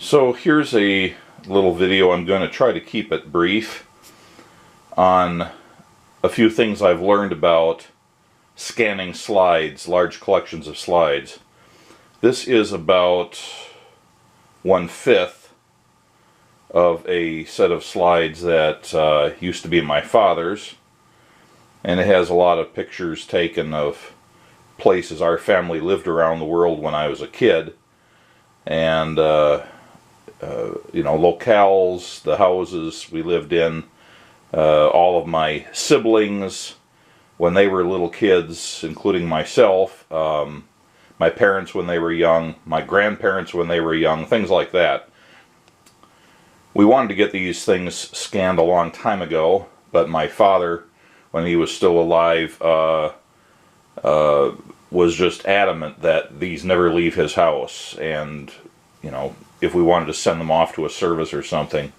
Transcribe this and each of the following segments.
So here's a little video. I'm going to try to keep it brief on a few things I've learned about scanning slides, large collections of slides. This is about 1/5 of a set of slides that used to be my father's, and it has a lot of pictures taken of places our family lived around the world when I was a kid, and you know, locales, the houses we lived in, all of my siblings when they were little kids, including myself, my parents when they were young, my grandparents when they were young, things like that. We wanted to get these things scanned a long time ago, but my father, when he was still alive, was just adamant that these never leave his house, and you know, if we wanted to send them off to a service or something,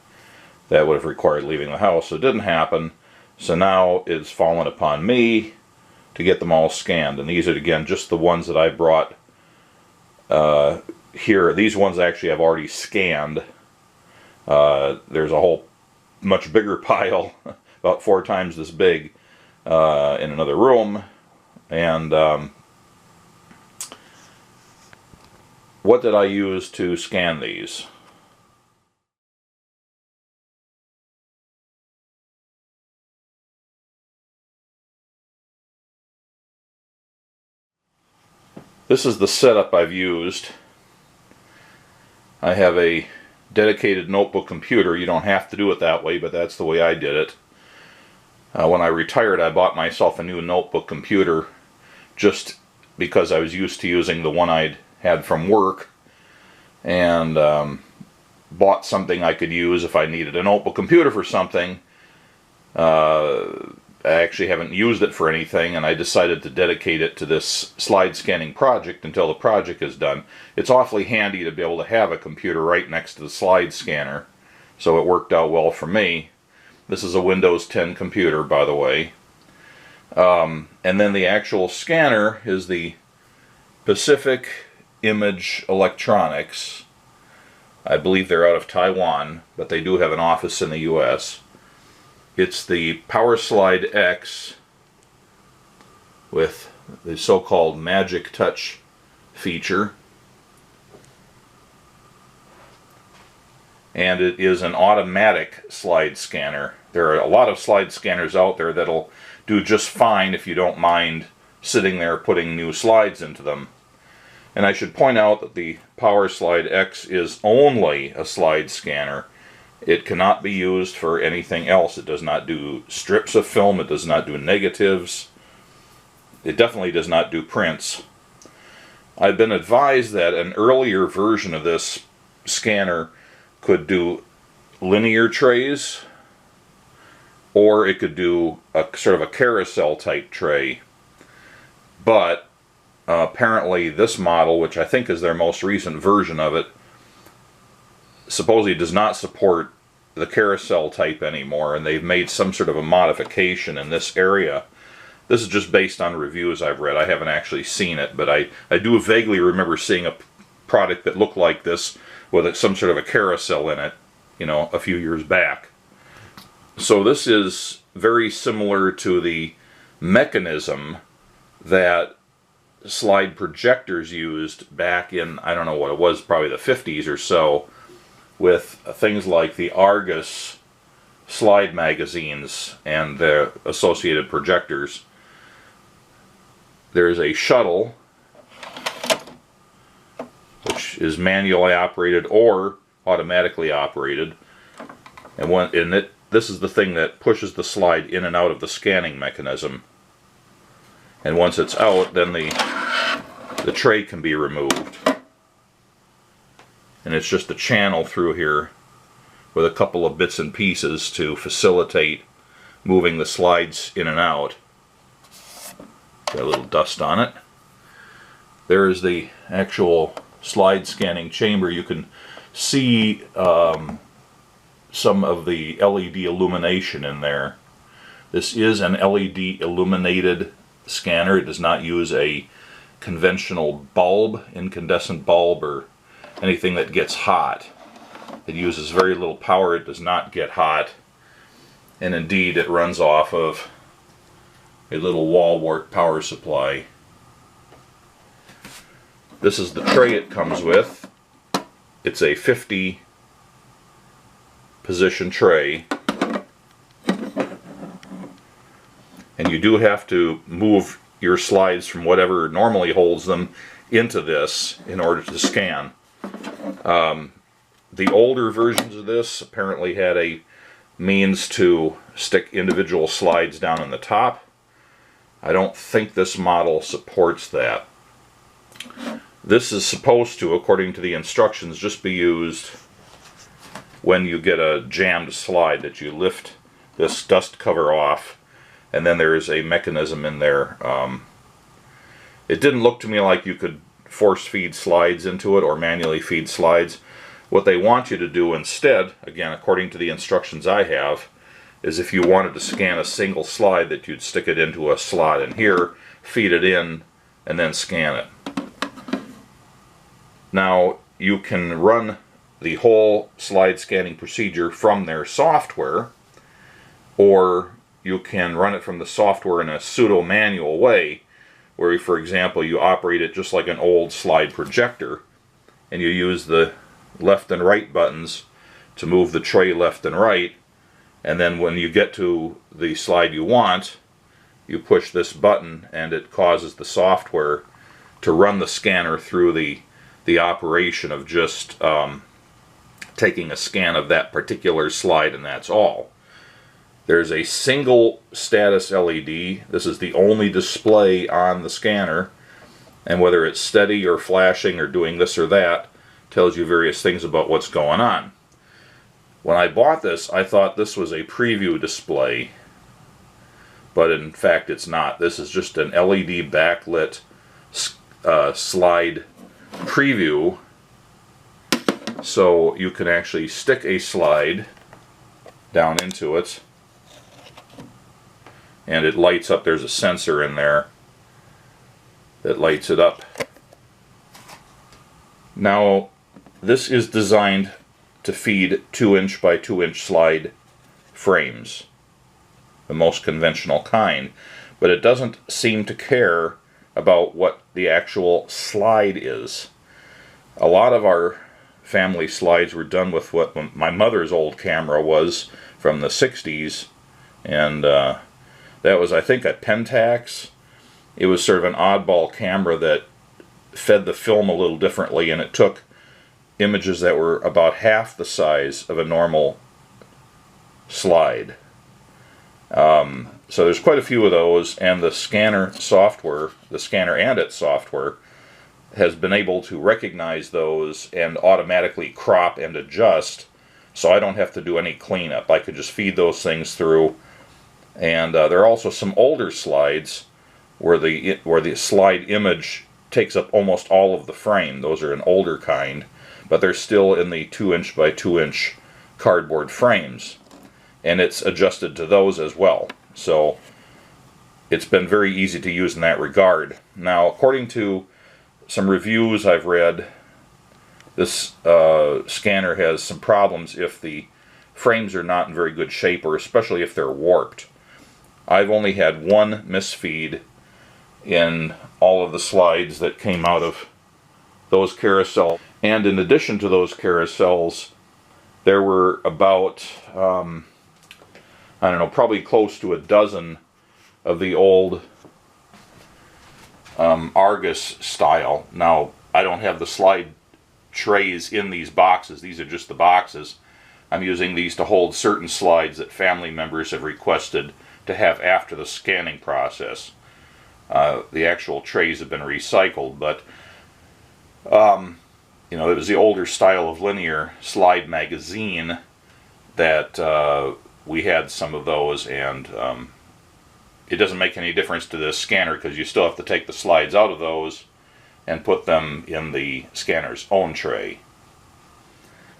that would have required leaving the house. So it didn't happen. So now it's fallen upon me to get them all scanned. And these are, again, just the ones that I brought here. These ones actually I've already scanned. There's a whole much bigger pile, about 4 times this big, in another room. And what did I use to scan these? This is the setup I've used. I have a dedicated notebook computer. You don't have to do it that way, but that's the way I did it. When I retired, I bought myself a new notebook computer just because I was used to using the one I'd had from work, and bought something I could use if I needed a notebook computer for something. I actually haven't used it for anything, and I decided to dedicate it to this slide scanning project until the project is done. It's awfully handy to be able to have a computer right next to the slide scanner, so it worked out well for me. This is a Windows 10 computer, by the way. And then the actual scanner is the Pacific Image Electronics. I believe they're out of Taiwan, but they do have an office in the US. It's the PowerSlide X with the so-called Magic Touch feature. And it is an automatic slide scanner. There are a lot of slide scanners out there that'll do just fine if you don't mind sitting there putting new slides into them. And I should point out that the PowerSlide X is only a slide scanner. It cannot be used for anything else. It does not do strips of film. It does not do negatives. It definitely does not do prints. I've been advised that an earlier version of this scanner could do linear trays, or it could do a sort of a carousel type tray. But apparently this model, which I think is their most recent version of it, supposedly does not support the carousel type anymore, and they've made some sort of a modification in this area. This is just based on reviews I've read. I haven't actually seen it, but I do vaguely remember seeing a product that looked like this with some sort of a carousel in it, you know, a few years back. So this is very similar to the mechanism that slide projectors used back in, I don't know what it was, probably the 50s or so, with things like the Argus slide magazines and their associated projectors. There's a shuttle, which is manually operated or automatically operated, and this is the thing that pushes the slide in and out of the scanning mechanism. And once it's out, then the tray can be removed. And it's just a channel through here with a couple of bits and pieces to facilitate moving the slides in and out. Got a little dust on it. There is the actual slide scanning chamber. You can see some of the LED illumination in there. This is an LED illuminated scanner. It does not use a conventional bulb, incandescent bulb, or anything that gets hot. It uses very little power, it does not get hot, and indeed it runs off of a little wall wart power supply. This is the tray it comes with. It's a 50 position tray, and you do have to move your slides from whatever normally holds them into this in order to scan. The older versions of this apparently had a means to stick individual slides down in the top. I don't think this model supports that. This is supposed to, according to the instructions, just be used when you get a jammed slide, that you lift this dust cover off, and then there is a mechanism in there. It didn't look to me like you could force feed slides into it or manually feed slides. What they want you to do instead, again according to the instructions I have, is if you wanted to scan a single slide, that you'd stick it into a slot in here, feed it in, and then scan it. Now you can run the whole slide scanning procedure from their software, or you can run it from the software in a pseudo-manual way, where, for example, you operate it just like an old slide projector, and you use the left and right buttons to move the tray left and right, and then when you get to the slide you want, you push this button and it causes the software to run the scanner through the operation of just taking a scan of that particular slide, and that's all. There's a single status LED. This is the only display on the scanner, and whether it's steady or flashing or doing this or that tells you various things about what's going on. When I bought this, I thought this was a preview display, but in fact it's not. This is just an LED backlit slide preview, so you can actually stick a slide down into it and it lights up. There's a sensor in there that lights it up. Now this is designed to feed 2" by 2" slide frames, the most conventional kind, but it doesn't seem to care about what the actual slide is. A lot of our family slides were done with what my mother's old camera was from the 60s, and that was, I think, a Pentax. It was sort of an oddball camera that fed the film a little differently, and it took images that were about half the size of a normal slide. So there's quite a few of those, and the scanner software, the scanner and its software, has been able to recognize those and automatically crop and adjust, so I don't have to do any cleanup. I could just feed those things through. And there are also some older slides where the slide image takes up almost all of the frame. Those are an older kind, but they're still in the 2" by 2" cardboard frames, and it's adjusted to those as well. So it's been very easy to use in that regard. Now, according to some reviews I've read, this scanner has some problems if the frames are not in very good shape, or especially if they're warped. I've only had one misfeed in all of the slides that came out of those carousels. And in addition to those carousels, there were about, I don't know, probably close to a dozen of the old Argus style. Now, I don't have the slide trays in these boxes. These are just the boxes. I'm using these to hold certain slides that family members have requested to have after the scanning process. The actual trays have been recycled, but you know, it was the older style of linear slide magazine that we had some of those, and it doesn't make any difference to this scanner because you still have to take the slides out of those and put them in the scanner's own tray.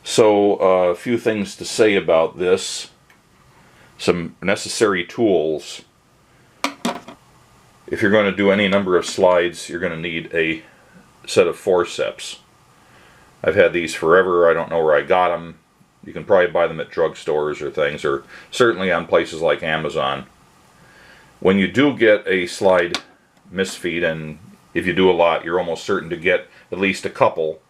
So a few things to say about this. Some necessary tools. If you're going to do any number of slides, you're going to need a set of forceps. I've had these forever. I don't know where I got them. You can probably buy them at drugstores or things, or certainly on places like Amazon. When you do get a slide misfeed, and if you do a lot, you're almost certain to get at least a couple.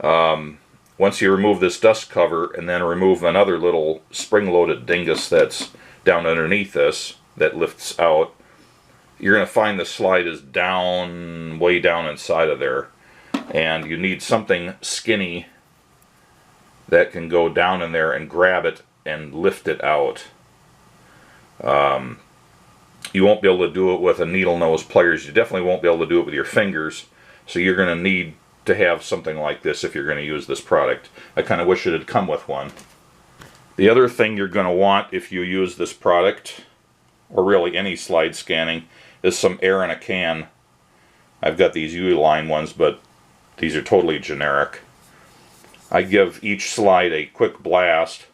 Once you remove this dust cover and then remove another little spring-loaded dingus that's down underneath this that lifts out, you're going to find the slide is down, way down inside of there. And you need something skinny that can go down in there and grab it and lift it out. You won't be able to do it with a needle nose pliers. You definitely won't be able to do it with your fingers. So you're going to need to have something like this if you're going to use this product. I kind of wish it had come with one. The other thing you're going to want if you use this product, or really any slide scanning, is some air in a can. I've got these U-line ones, but these are totally generic. I give each slide a quick blast,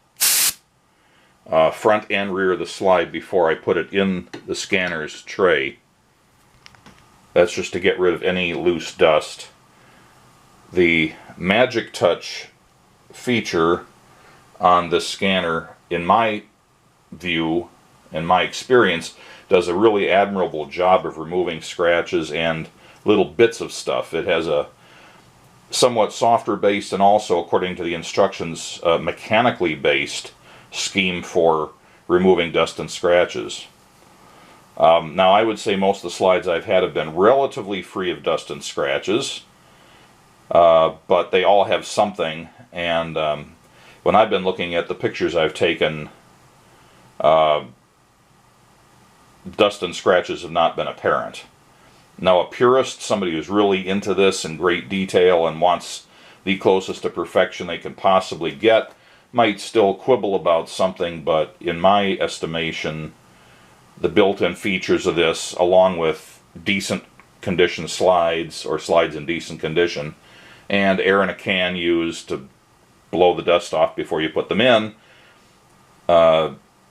front and rear of the slide, before I put it in the scanner's tray. That's just to get rid of any loose dust. The Magic Touch feature on this scanner, in my view, in my experience, does a really admirable job of removing scratches and little bits of stuff. It has a somewhat softer base, and also, according to the instructions, mechanically based scheme for removing dust and scratches. Now, I would say most of the slides I've had have been relatively free of dust and scratches, but they all have something. And when I've been looking at the pictures I've taken, dust and scratches have not been apparent. Now, a purist, somebody who's really into this in great detail and wants the closest to perfection they can possibly get, might still quibble about something, but in my estimation, the built-in features of this, along with decent condition slides, or slides in decent condition, and air in a can used to blow the dust off before you put them in,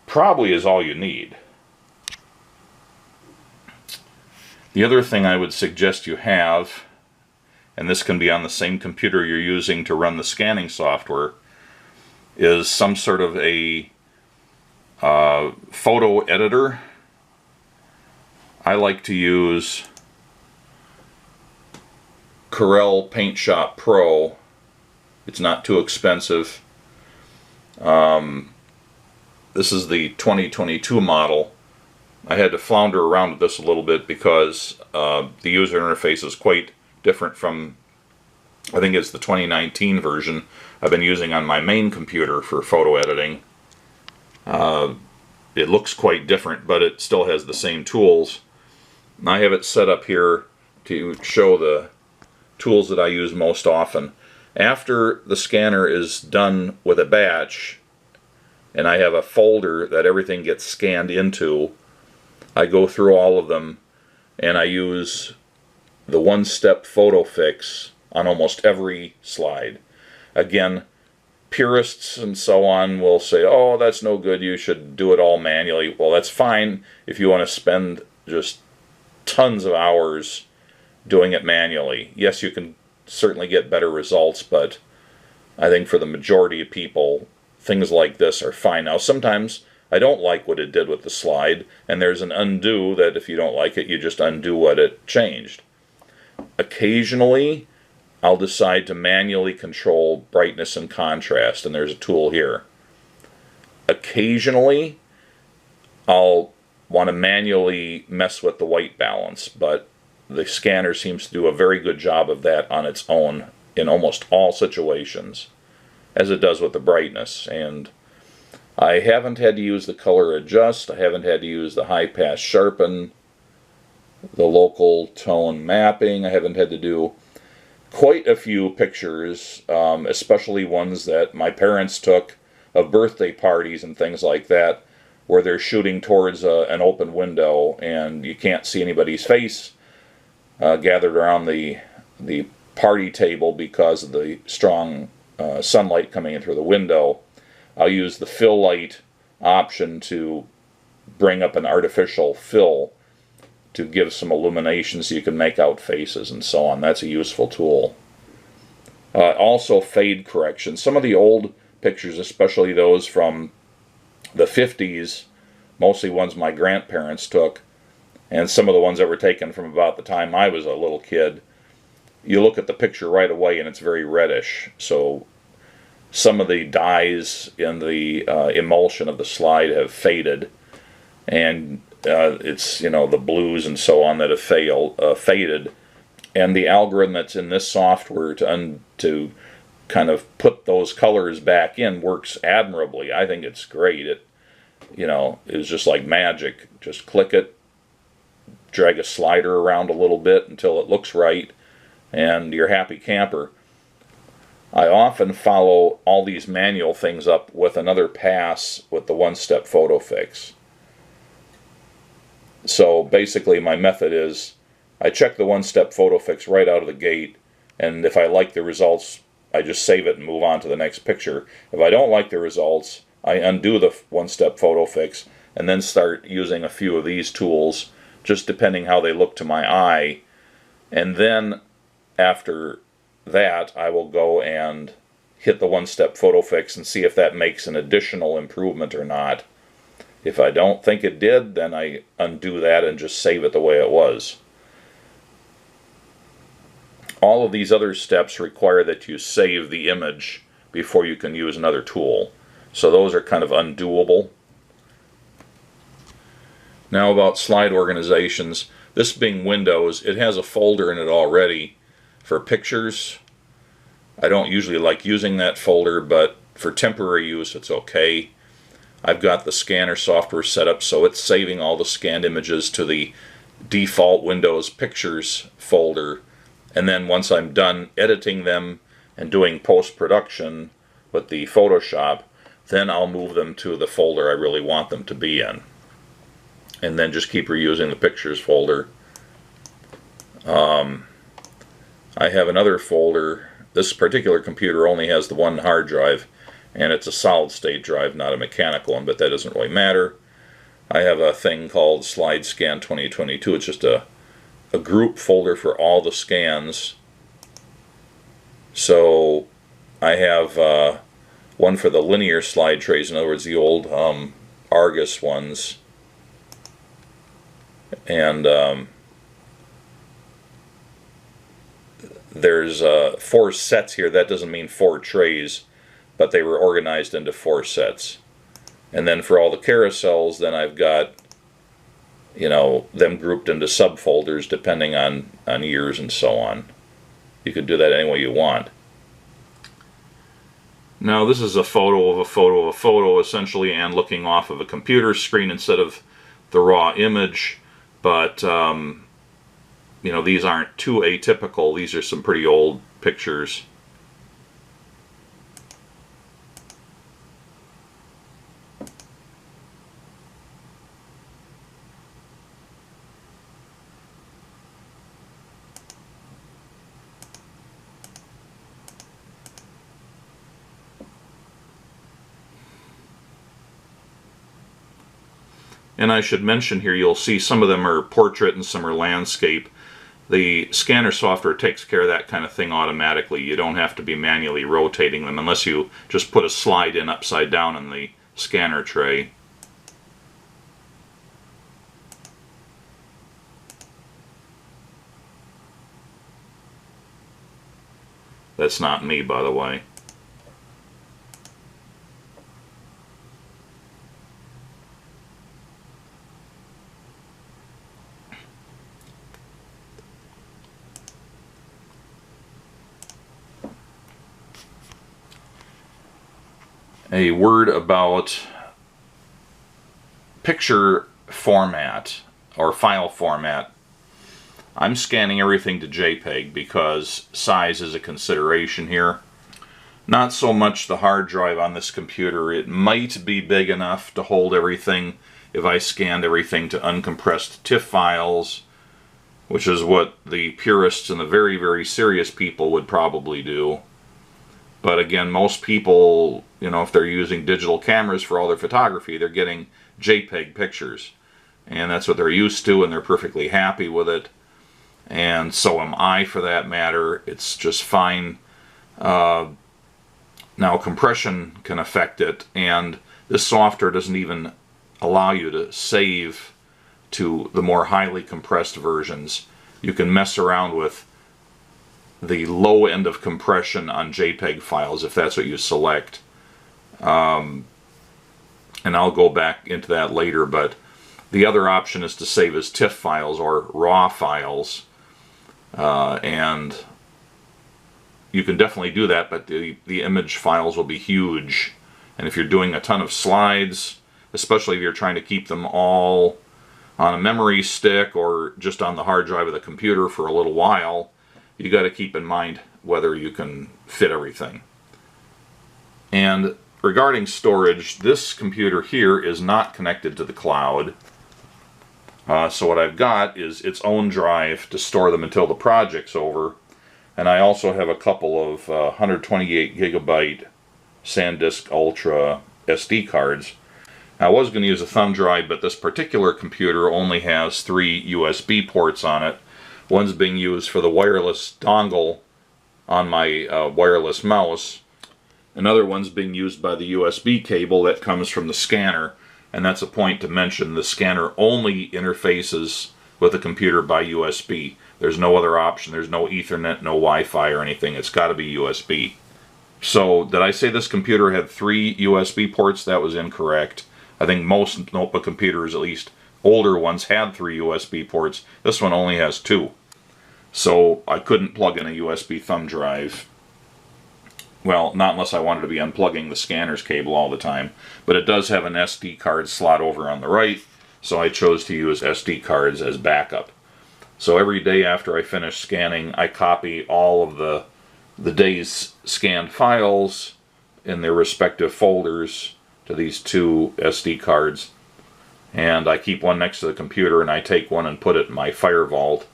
probably is all you need. The other thing I would suggest you have, and this can be on the same computer you're using to run the scanning software, is some sort of a photo editor. I like to use Corel Paint Shop Pro. It's not too expensive. This is the 2022 model. I had to flounder around with this a little bit because the user interface is quite different from, I think it's the 2019 version I've been using on my main computer for photo editing. It looks quite different, but it still has the same tools. And I have it set up here to show the tools that I use most often. After the scanner is done with a batch, and I have a folder that everything gets scanned into, I go through all of them, and I use the one-step photo fix on almost every slide. Again, purists and so on will say, oh, that's no good, you should do it all manually. Well, that's fine if you want to spend just tons of hours doing it manually. Yes, you can certainly get better results, but I think for the majority of people, things like this are fine. Now, sometimes I don't like what it did with the slide, and there's an undo that if you don't like it, you just undo what it changed. Occasionally, I'll decide to manually control brightness and contrast, and there's a tool here. Occasionally, I'll want to manually mess with the white balance, but the scanner seems to do a very good job of that on its own in almost all situations, as it does with the brightness. And I haven't had to use the color adjust, I haven't had to use the high pass sharpen, the local tone mapping. I haven't had to do quite a few pictures, especially ones that my parents took of birthday parties and things like that, where they're shooting towards an open window and you can't see anybody's face gathered around the party table because of the strong sunlight coming in through the window. I'll use the fill light option to bring up an artificial fill to give some illumination so you can make out faces and so on. That's a useful tool. Also fade correction. Some of the old pictures, especially those from the 50s, mostly ones my grandparents took, and some of the ones that were taken from about the time I was a little kid, you look at the picture right away and it's very reddish. So some of the dyes in the emulsion of the slide have faded, and it's, you know, the blues and so on that have faded. And the algorithm that's in this software to kind of put those colors back in works admirably. I think it's great. It, you know, is just like magic. Just click it, drag a slider around a little bit until it looks right, and you're happy camper. I often follow all these manual things up with another pass with the one-step photo fix. So basically my method is I check the one-step photo fix right out of the gate, and if I like the results, I just save it and move on to the next picture. If I don't like the results, I undo the one-step photo fix and then start using a few of these tools, just depending how they look to my eye. And then after that, I will go and hit the one-step photo fix and see if that makes an additional improvement or not. If I don't think it did, then I undo that and just save it the way it was. All of these other steps require that you save the image before you can use another tool. So those are kind of undoable. Now about slide organizations. This being Windows, it has a folder in it already for pictures. I don't usually like using that folder, but for temporary use it's okay. I've got the scanner software set up so it's saving all the scanned images to the default Windows Pictures folder. And then once I'm done editing them and doing post-production with the Photoshop, then I'll move them to the folder I really want them to be in. And then just keep reusing the pictures folder. I have another folder. This particular computer only has the one hard drive, and it's a solid state drive, not a mechanical one, but that doesn't really matter. I have a thing called Slide Scan 2022. It's just a group folder for all the scans. So I have one for the linear slide trays, in other words the old Argus ones, and there's 4 sets here. That doesn't mean 4 trays, but they were organized into 4 sets. And then for all the carousels, then I've got, you know, them grouped into subfolders depending on years and so on. You could do that any way you want. Now this is a photo of a photo of a photo, essentially, and looking off of a computer screen instead of the raw image. But you know, these aren't too atypical. These are some pretty old pictures. And I should mention here, you'll see some of them are portrait and some are landscape. The scanner software takes care of that kind of thing automatically. You don't have to be manually rotating them unless you just put a slide in upside down in the scanner tray. That's not me, by the way. A word about picture format or file format. I'm scanning everything to JPEG because size is a consideration here. Not so much the hard drive on this computer. It might be big enough to hold everything if I scanned everything to uncompressed TIFF files, which is what the purists and the very, very serious people would probably do. But again, most people, you know, if they're using digital cameras for all their photography, they're getting JPEG pictures. And that's what they're used to, and they're perfectly happy with it. And so am I, for that matter. It's just fine. Now compression can affect it, and this software doesn't even allow you to save to the more highly compressed versions. You can mess around with the low end of compression on JPEG files if that's what you select. And I'll go back into that later, but the other option is to save as TIFF files or RAW files. And you can definitely do that, but the image files will be huge. And if you're doing a ton of slides, especially if you're trying to keep them all on a memory stick or just on the hard drive of the computer for a little while, you got to keep in mind whether you can fit everything. And regarding storage, this computer here is not connected to the cloud. So what I've got is its own drive to store them until the project's over. And I also have a couple of 128 gigabyte SanDisk Ultra SD cards. I was going to use a thumb drive, but this particular computer only has 3 USB ports on it. One's being used for the wireless dongle on my wireless mouse. Another one's being used by the USB cable that comes from the scanner. And that's a point to mention, the scanner only interfaces with the computer by USB. There's no other option. There's no Ethernet, no Wi-Fi or anything. It's got to be USB. So, did I say this computer had 3 USB ports? That was incorrect. I think most notebook computers, at least older ones, had 3 USB ports. This one only has 2. So, I couldn't plug in a USB thumb drive. Well, not unless I wanted to be unplugging the scanner's cable all the time. But it does have an SD card slot over on the right, so I chose to use SD cards as backup. So every day after I finish scanning, I copy all of the day's scanned files in their respective folders to these 2 SD cards. And I keep one next to the computer, and I take one and put it in my Fire Vault.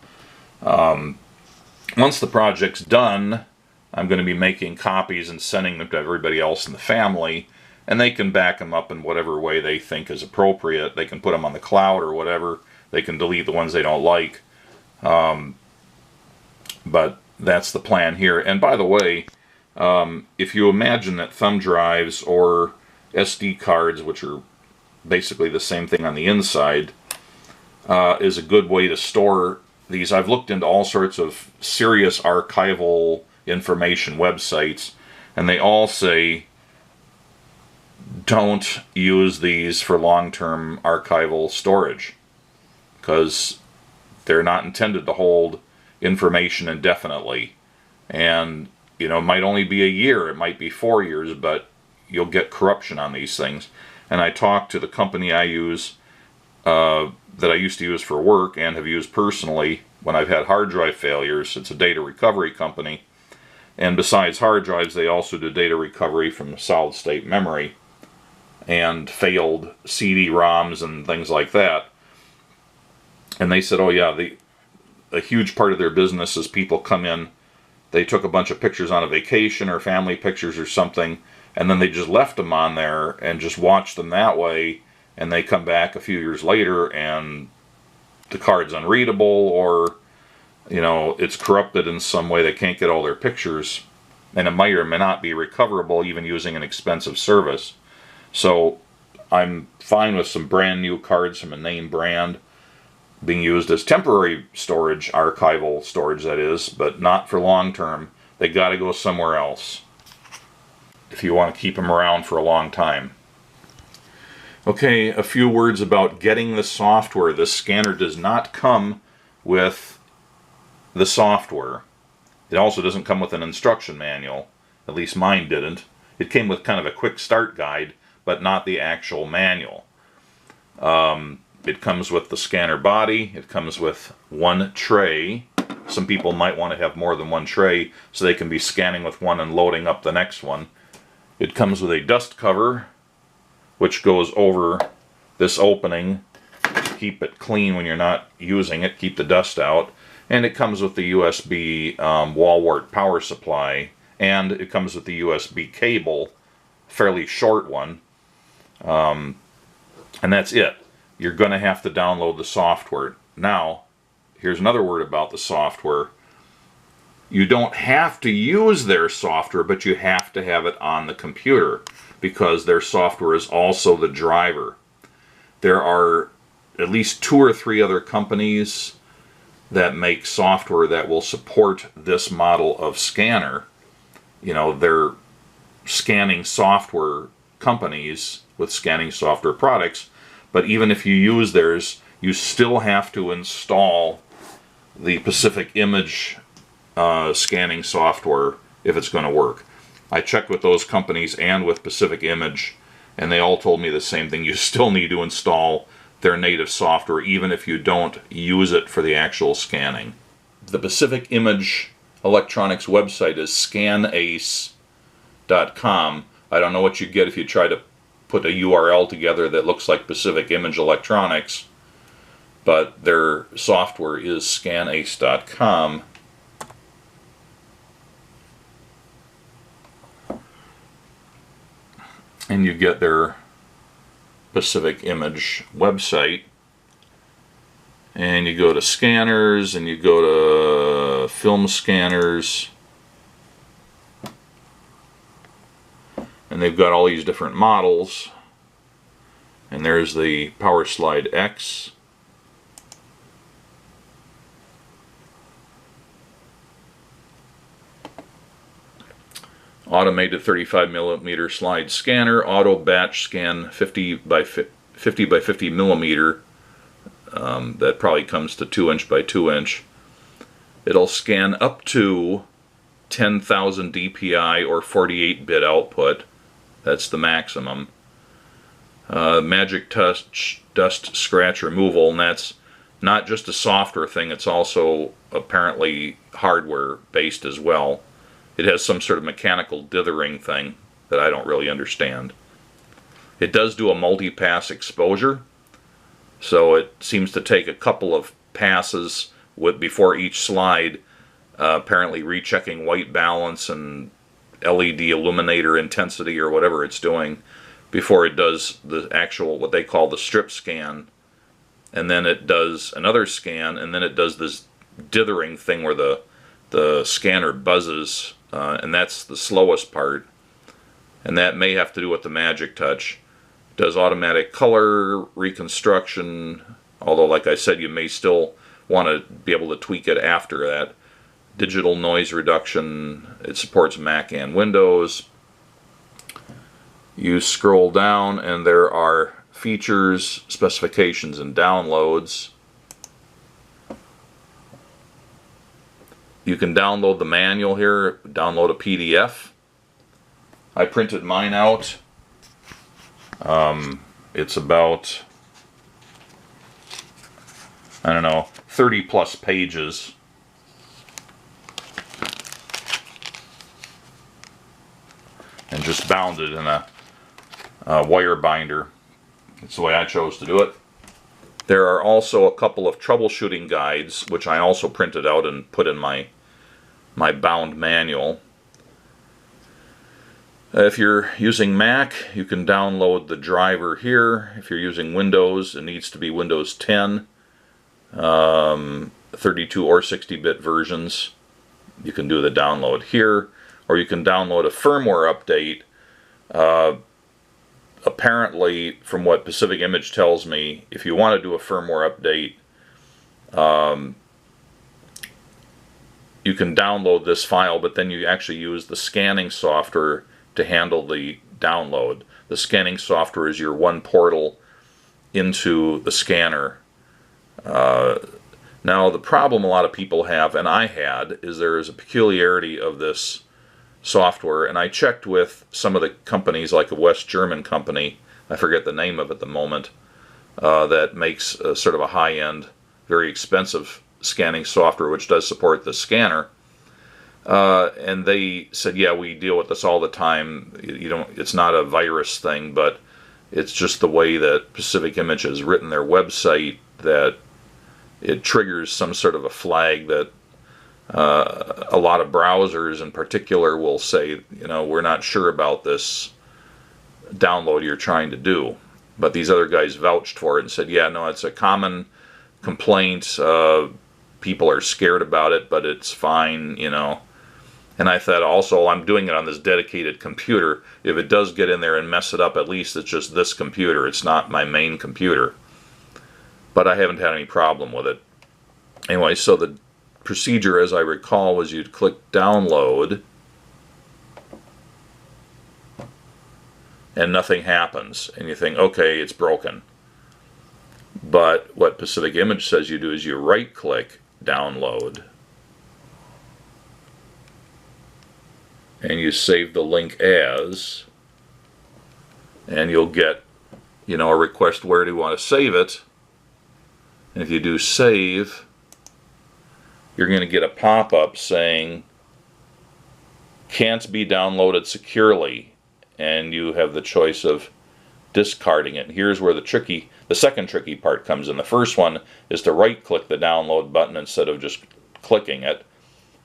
Once the project's done, I'm going to be making copies and sending them to everybody else in the family, and they can back them up in whatever way they think is appropriate. They can put them on the cloud or whatever. They can delete the ones they don't like. But that's the plan here. And by the way, if you imagine that thumb drives or SD cards, which are basically the same thing on the inside, is a good way to store these. I've looked into all sorts of serious archival information websites, and they all say don't use these for long-term archival storage because they're not intended to hold information indefinitely. And you know, it might only be a year, it might be 4 years, but you'll get corruption on these things. And I talked to the company I use, that I used to use for work and have used personally when I've had hard drive failures. It's a data recovery company. And besides hard drives, they also do data recovery from solid state memory and failed CD-ROMs and things like that. And they said, oh yeah, a huge part of their business is people come in, they took a bunch of pictures on a vacation or family pictures or something, and then they just left them on there and just watched them that way, and they come back a few years later and the card's unreadable, or you know, it's corrupted in some way. They can't get all their pictures, and it might or may not be recoverable even using an expensive service. So I'm fine with some brand new cards from a name brand being used as temporary storage, archival storage that is, but not for long term. They got to go somewhere else if you want to keep them around for a long time. Okay, a few words about getting the software. This scanner does not come with the software. It also doesn't come with an instruction manual. At least mine didn't. It came with kind of a quick start guide, but not the actual manual. It comes with the scanner body. It comes with one tray. Some people might want to have more than one tray so they can be scanning with one and loading up the next one. It comes with a dust cover, which goes over this opening to keep it clean when you're not using it, keep the dust out. And it comes with the USB wall wart power supply, and it comes with the USB cable, fairly short one, and that's it. You're going to have to download the software. Now, here's another word about the software. You don't have to use their software, but you have to have it on the computer because their software is also the driver. There are at least 2 or 3 other companies that make software that will support this model of scanner. You know, they're scanning software companies with scanning software products, but even if you use theirs, you still have to install the Pacific Image scanning software if it's going to work. I checked with those companies and with Pacific Image, and they all told me the same thing. You still need to install their native software even if you don't use it for the actual scanning. The Pacific Image Electronics website is scanace.com. I don't know what you get if you try to put a URL together that looks like Pacific Image Electronics, but their software is scanace.com. And you get their Pacific Image website, and you go to scanners, and you go to film scanners, and they've got all these different models, and there's the PowerSlide X. Automated 35mm slide scanner, auto batch scan 50 by 50 millimeter. That probably comes to 2" by 2". It'll scan up to 10,000 DPI or 48-bit output. That's the maximum. Magic touch dust scratch removal, and that's not just a software thing, it's also apparently hardware based as well. It has some sort of mechanical dithering thing that I don't really understand. It does do a multi-pass exposure, so it seems to take a couple of passes before each slide, apparently rechecking white balance and LED illuminator intensity or whatever it's doing before it does the actual, what they call the strip scan, and then it does another scan, and then it does this dithering thing where the scanner buzzes, and that's the slowest part, and that may have to do with the magic touch. It does automatic color reconstruction, although like I said, you may still want to be able to tweak it after that. Digital noise reduction, it supports Mac and Windows. You scroll down and there are features, specifications, and downloads. You can download the manual here, download a PDF. I printed mine out. It's about, I don't know, 30 plus pages. And just bound it in a wire binder. That's the way I chose to do it. There are also a couple of troubleshooting guides, which I also printed out and put in my bound manual. If you're using Mac, you can download the driver here. If you're using Windows, it needs to be Windows 10, 32 or 60-bit versions. You can do the download here, or you can download a firmware update. Apparently, from what Pacific Image tells me, if you want to do a firmware update, you can download this file, but then you actually use the scanning software to handle the download. The scanning software is your one portal into the scanner. Now, the problem a lot of people have, and I had, is there is a peculiarity of this software, and I checked with some of the companies, like a West German company, I forget the name of it at the moment, that makes sort of a high-end, very expensive scanning software which does support the scanner, and they said, yeah, we deal with this all the time. It's not a virus thing, but it's just the way that Pacific Image has written their website that it triggers some sort of a flag that a lot of browsers in particular will say, we're not sure about this download you're trying to do. But these other guys vouched for it and said, yeah, no, it's a common complaint. people are scared about it, but it's fine, you know. And I thought also, I'm doing it on this dedicated computer. If it does get in there and mess it up, at least it's just this computer. It's not my main computer. But I haven't had any problem with it. Anyway, so the procedure, as I recall, was you'd click download, and nothing happens. And you think, okay, it's broken. But what Pacific Image says you do is you right-click download. And you save the link as, and you'll get, you know, a request where do you want to save it. And if you do save, you're going to get a pop-up saying can't be downloaded securely, and you have the choice of discarding it. And here's where the second tricky part comes in. The first one is to right-click the download button instead of just clicking it.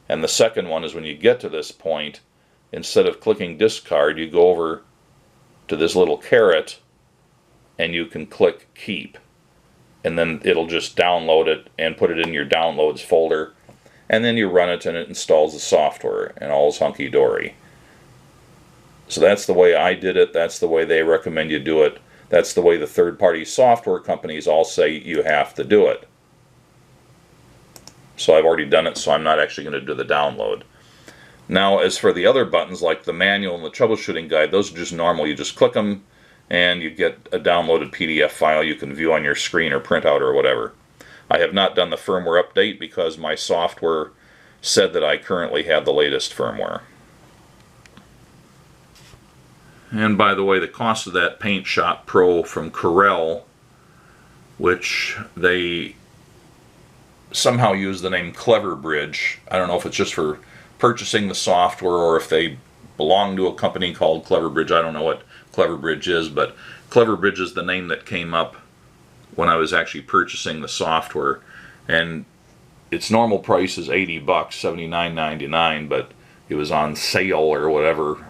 And the second one is when you get to this point, instead of clicking discard, you go over to this little caret and you can click keep. And then it'll just download it and put it in your downloads folder. And then you run it and it installs the software and all's hunky-dory. So that's the way I did it. That's the way they recommend you do it. That's the way the third-party software companies all say you have to do it. So I've already done it, so I'm not actually going to do the download. Now, as for the other buttons, like the manual and the troubleshooting guide, those are just normal. You just click them, and you get a downloaded PDF file you can view on your screen or print out or whatever. I have not done the firmware update because my software said that I currently have the latest firmware. And by the way, the cost of that Paint Shop Pro from Corel, which they somehow use the name Clever Bridge. I don't know if it's just for purchasing the software or if they belong to a company called Clever Bridge. I don't know what Clever Bridge is, but Clever Bridge is the name that came up when I was actually purchasing the software. And its normal price is $80, $79.99, but it was on sale or whatever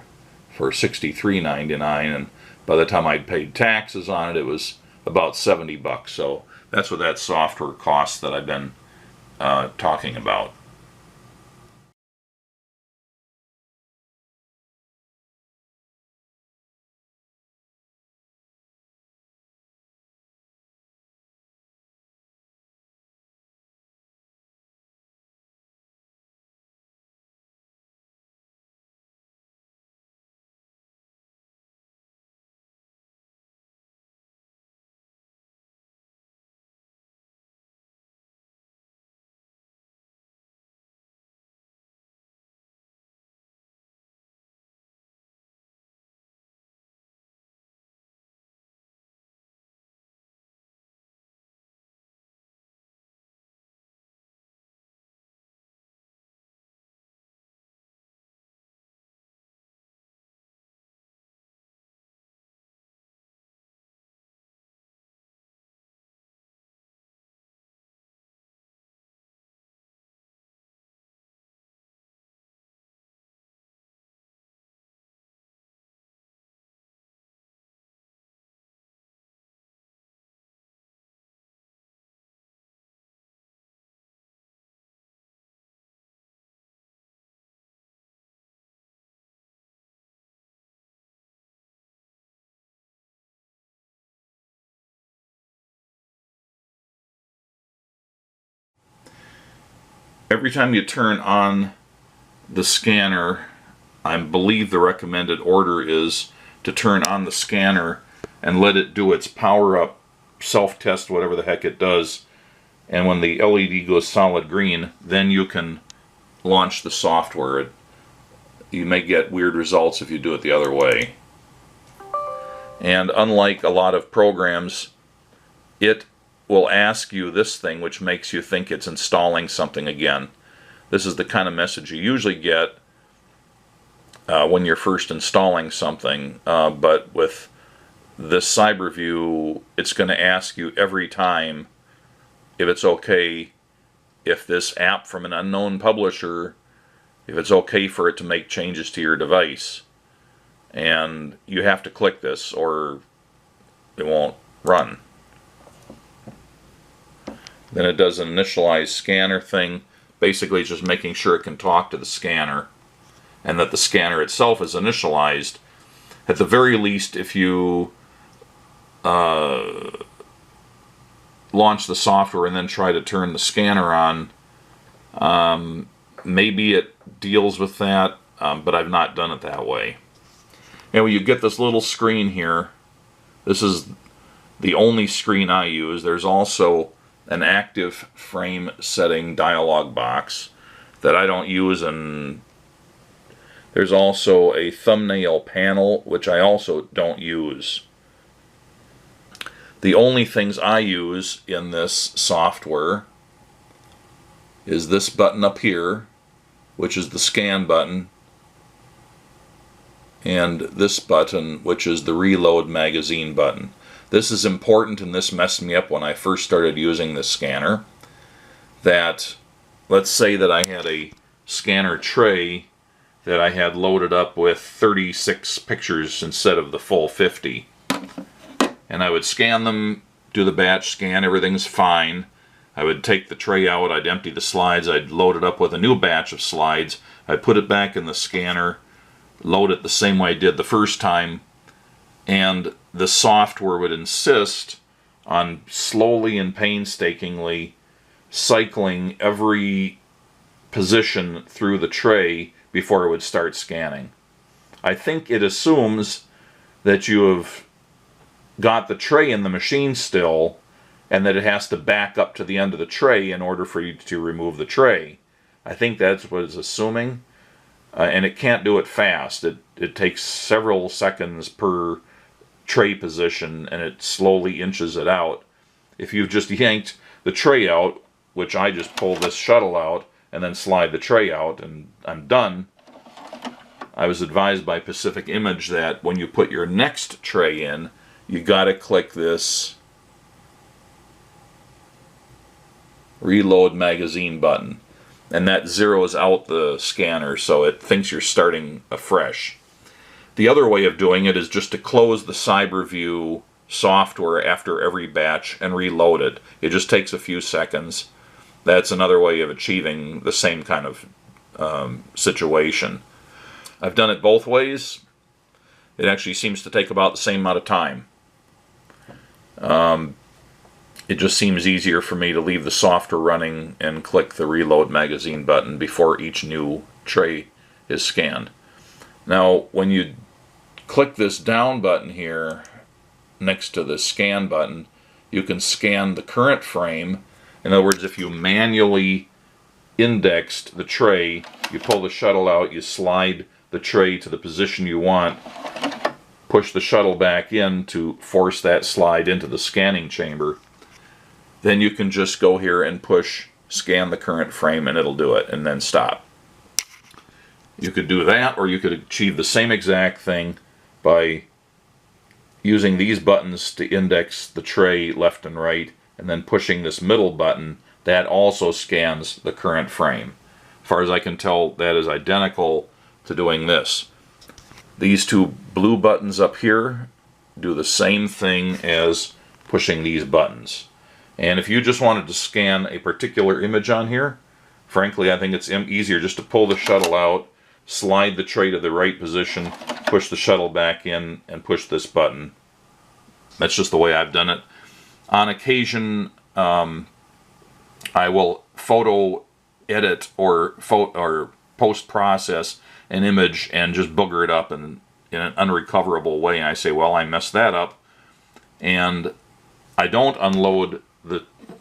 for $63.99, and by the time I'd paid taxes on it, it was about $70. So that's what that software costs that I've been talking about. Every time you turn on the scanner, I believe the recommended order is to turn on the scanner and let it do its power up, self-test, whatever the heck it does. And when the LED goes solid green, then you can launch the software. You may get weird results if you do it the other way. And unlike a lot of programs, it will ask you this thing, which makes you think it's installing something again. This is the kind of message you usually get when you're first installing something, but with this Cyberview, it's going to ask you every time if it's okay, if this app from an unknown publisher, if it's okay for it to make changes to your device. And you have to click this or it won't run. Then it does an initialize scanner thing. Basically, it's just making sure it can talk to the scanner and that the scanner itself is initialized. At the very least, if you launch the software and then try to turn the scanner on, maybe it deals with that, but I've not done it that way. Anyway, you get this little screen here. This is the only screen I use. There's also an active frame setting dialog box that I don't use, and there's also a thumbnail panel, which I also don't use. The only things I use in this software is this button up here, which is the scan button, and this button, which is the reload magazine button. This is important, and this messed me up when I first started using this scanner. That, let's say that I had a scanner tray that I had loaded up with 36 pictures instead of the full 50. And I would scan them, do the batch scan, everything's fine. I would take the tray out, I'd empty the slides, I'd load it up with a new batch of slides, I'd put it back in the scanner, load it the same way I did the first time, and the software would insist on slowly and painstakingly cycling every position through the tray before it would start scanning. I think it assumes that you have got the tray in the machine still, and that it has to back up to the end of the tray in order for you to remove the tray. I think that's what it's assuming. And it can't do it fast. It takes several seconds per tray position, and it slowly inches it out. If you've just yanked the tray out, which I just pull this shuttle out and then slide the tray out and I'm done, I was advised by Pacific Image that when you put your next tray in, you gotta click this reload magazine button. And that zeroes out the scanner so it thinks you're starting afresh. The other way of doing it is just to close the Cyberview software after every batch and reload it. It just takes a few seconds. That's another way of achieving the same kind of situation. I've done it both ways. It actually seems to take about the same amount of time. It just seems easier for me to leave the software running and click the reload magazine button before each new tray is scanned. Now, when you click this down button here next to the scan button, you can scan the current frame. In other words, if you manually indexed the tray, you pull the shuttle out, you slide the tray to the position you want, push the shuttle back in to force that slide into the scanning chamber. Then you can just go here and push scan the current frame and it'll do it, and then stop. You could do that, or you could achieve the same exact thing by using these buttons to index the tray left and right, and then pushing this middle button that also scans the current frame. As far as I can tell, that is identical to doing this. These two blue buttons up here do the same thing as pushing these buttons. And if you just wanted to scan a particular image on here, frankly, I think it's easier just to pull the shuttle out, slide the tray to the right position, push the shuttle back in, and push this button. That's just the way I've done it. On occasion, I will photo edit or post-process an image and just booger it up in an unrecoverable way. And I say, well, I messed that up. And I don't unload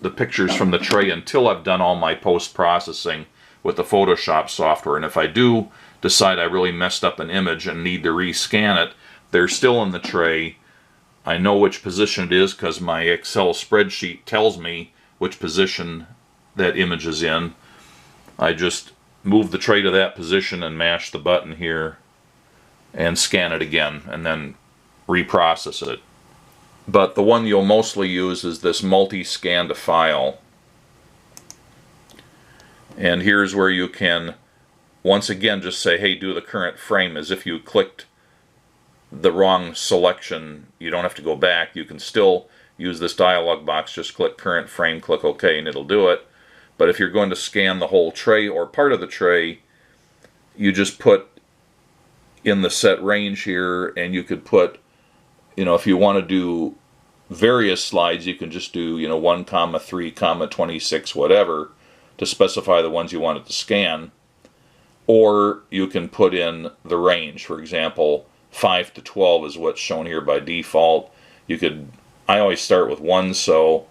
the pictures from the tray until I've done all my post-processing with the Photoshop software. And if I do decide I really messed up an image and need to rescan it, they're still in the tray. I know which position it is because my Excel spreadsheet tells me which position that image is in. I just move the tray to that position and mash the button here and scan it again and then reprocess it. But the one you'll mostly use is this Multiscan to file. And here's where you can once again just say, hey, do the current frame, as if you clicked the wrong selection. You don't have to go back. You can still use this dialog box, just click current frame, click OK, and it'll do it. But if you're going to scan the whole tray or part of the tray, you just put in the set range here, and you could put, if you want to do various slides, you can just do 1, 3, 26, whatever, to specify the ones you want it to scan. Or you can put in the range. For example, 5 to 12 is what's shown here by default. I always start with 1, so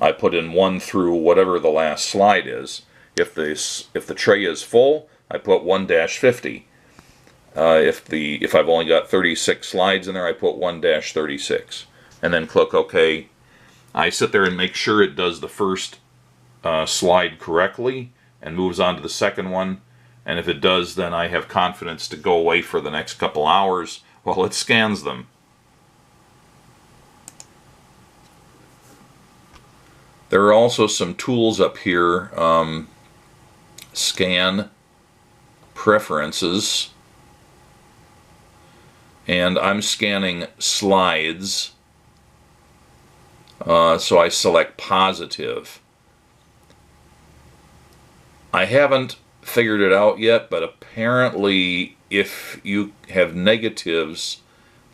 I put in 1 through whatever the last slide is. If the tray is full, I put 1-50. If I've only got 36 slides in there, I put 1-36, and then click OK. I sit there and make sure it does the first slide correctly and moves on to the second one. And if it does, then I have confidence to go away for the next couple hours while it scans them. There are also some tools up here. Scan, Preferences, and I'm scanning slides, so I select positive. I haven't figured it out yet, but apparently if you have negatives,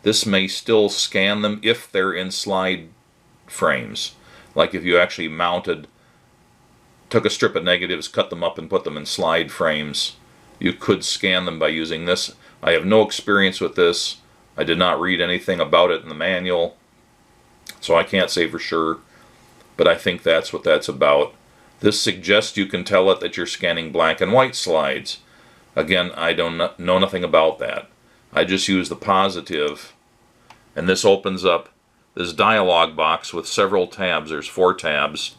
this may still scan them if they're in slide frames. Like if you actually took a strip of negatives, cut them up and put them in slide frames, you could scan them by using this. I have no experience with this. I did not read anything about it in the manual, so I can't say for sure, but I think that's what that's about. This suggests you can tell it that you're scanning black and white slides. Again, I don't know nothing about that. I just use the positive, and this opens up this dialog box with several tabs. There's 4 tabs,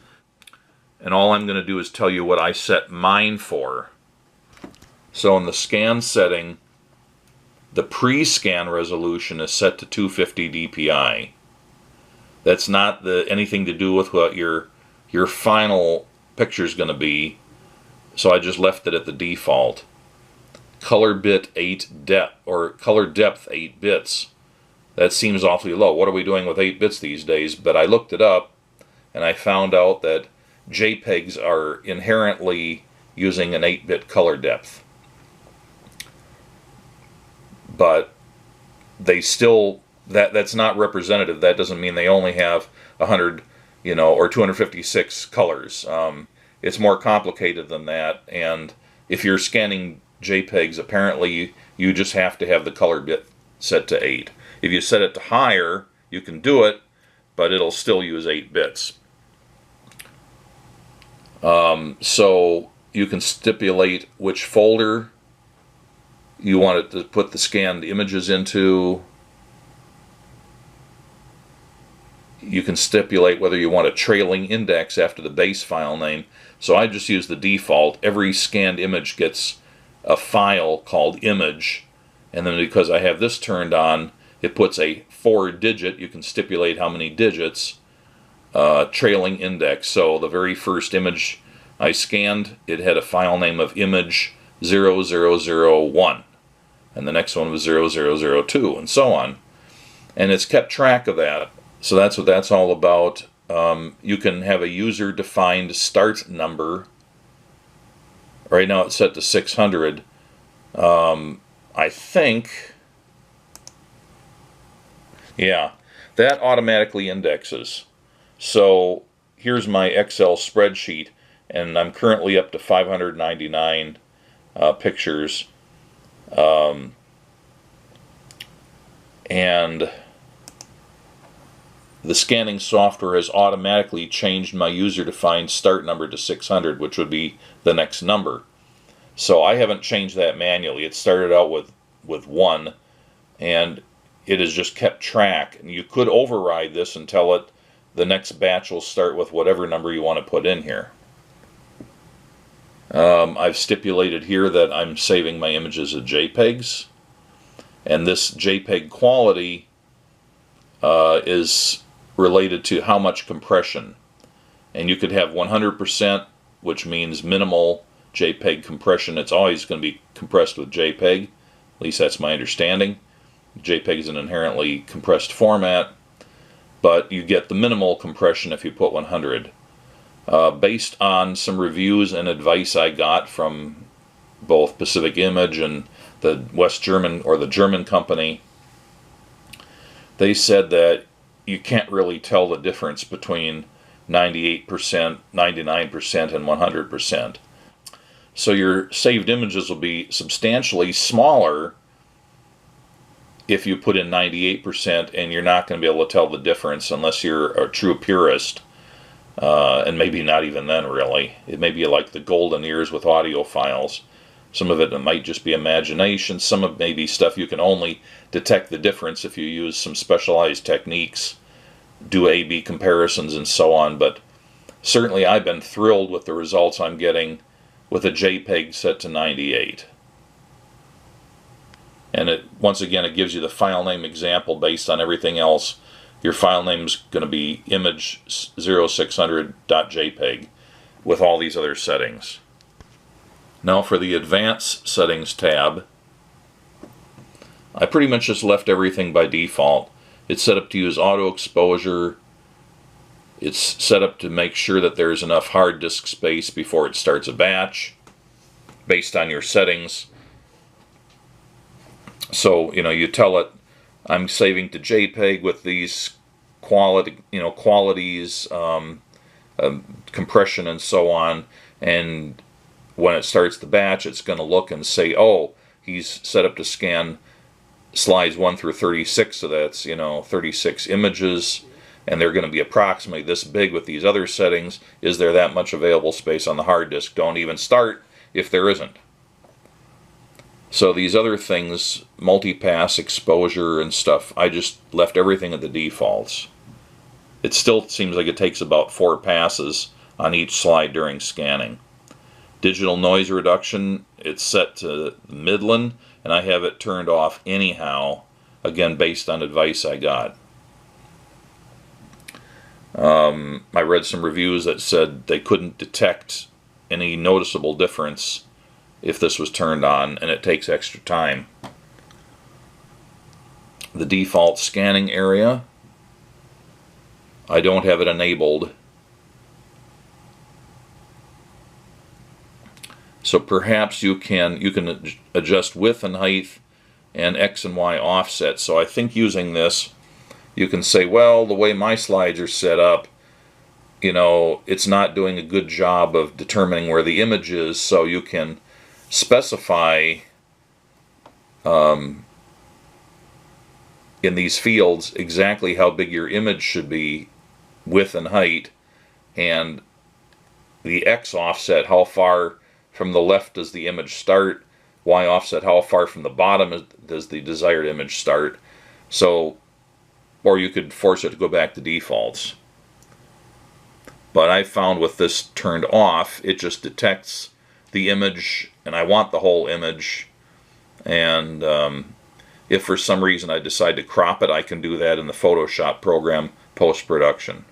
and all I'm going to do is tell you what I set mine for. So in the scan setting, the pre-scan resolution is set to 250 dpi. That's not anything to do with what your final picture is going to be, so I just left it at the default. Color bit 8 depth, or color depth 8 bits. That seems awfully low. What are we doing with 8 bits these days? But I looked it up, and I found out that JPEGs are inherently using an 8-bit color depth. But they still, that's not representative. That doesn't mean they only have 100, or 256 colors. It's more complicated than that, and if you're scanning JPEGs, apparently you just have to have the color bit set to 8. If you set it to higher, you can do it, but it'll still use 8 bits. So you can stipulate which folder you want it to put the scanned images into. You can stipulate whether you want a trailing index after the base file name. So I just use the default. Every scanned image gets a file called image, and then because I have this turned on, it puts a 4-digit, you can stipulate how many digits, trailing index. So the very first image I scanned, it had a file name of image 0001, and the next one was 0002, and so on. And it's kept track of that. So that's what that's all about. You can have a user-defined start number. Right now it's set to 600. I think, yeah, that automatically indexes. So here's my Excel spreadsheet, and I'm currently up to 599 pictures. And the scanning software has automatically changed my user-defined start number to 600, which would be the next number. So I haven't changed that manually. It started out with 1, and it has just kept track. And you could override this and tell it the next batch will start with whatever number you want to put in here. I've stipulated here that I'm saving my images as JPEGs, and this JPEG quality is related to how much compression. And you could have 100%, which means minimal JPEG compression. It's always going to be compressed with JPEG. At least that's my understanding. JPEG is an inherently compressed format. but you get the minimal compression if you put 100. Based on some reviews and advice I got from both Pacific Image and the West German, or the German company, they said that you can't really tell the difference between 98%, 99%, and 100%. So your saved images will be substantially smaller if you put in 98%, and you're not going to be able to tell the difference unless you're a true purist, and maybe not even then really. It may be like the golden years with audio files. Some of it might just be imagination, some of it may be stuff you can only detect the difference if you use some specialized techniques, do A/B comparisons and so on, but certainly I've been thrilled with the results I'm getting with a JPEG set to 98. And once again, it gives you the file name example based on everything else. Your file name is going to be image0600.jpg with all these other settings. Now for the Advanced Settings tab, I pretty much just left everything by default. It's set up to use auto exposure. It's set up to make sure that there's enough hard disk space before it starts a batch based on your settings. So, you tell it, I'm saving to JPEG with these qualities, compression and so on, and when it starts the batch, it's going to look and say, oh, he's set up to scan slides 1 through 36, so that's 36 images, and they're going to be approximately this big with these other settings. Is there that much available space on the hard disk? Don't even start if there isn't. So these other things, multipass, exposure and stuff, I just left everything at the defaults. It still seems like it takes about 4 passes on each slide during scanning. Digital noise reduction, it's set to Midland, and I have it turned off anyhow, again based on advice I got. I read some reviews that said they couldn't detect any noticeable difference if this was turned on, and it takes extra time. The default scanning area, I don't have it enabled. So perhaps you can adjust width and height and X and Y offset. So I think using this, you can say, well, the way my slides are set up, it's not doing a good job of determining where the image is, so you can specify in these fields exactly how big your image should be, width and height, and the X offset, how far from the left does the image start, Y offset, how far from the bottom does the desired image start. So, or you could force it to go back to defaults. But I found with this turned off, it just detects the image, and I want the whole image, and if for some reason I decide to crop it, I can do that in the Photoshop program post-production.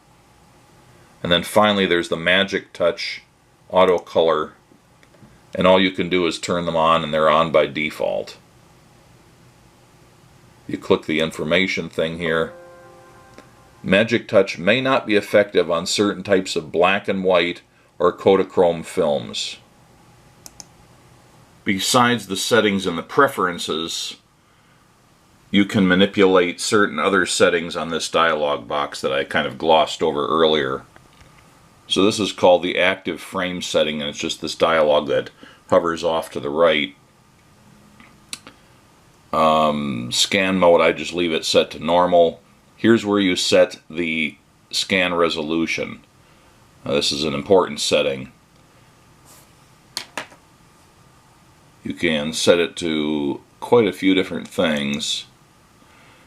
And then finally there's the Magic Touch Auto Color, and all you can do is turn them on, and they're on by default. You click the information thing here. Magic Touch may not be effective on certain types of black and white or Kodachrome films. Besides the settings and the preferences, you can manipulate certain other settings on this dialog box that I kind of glossed over earlier. So this is called the active frame setting, and it's just this dialog that hovers off to the right. Scan mode, I just leave it set to normal. Here's where you set the scan resolution. This is an important setting. You can set it to quite a few different things,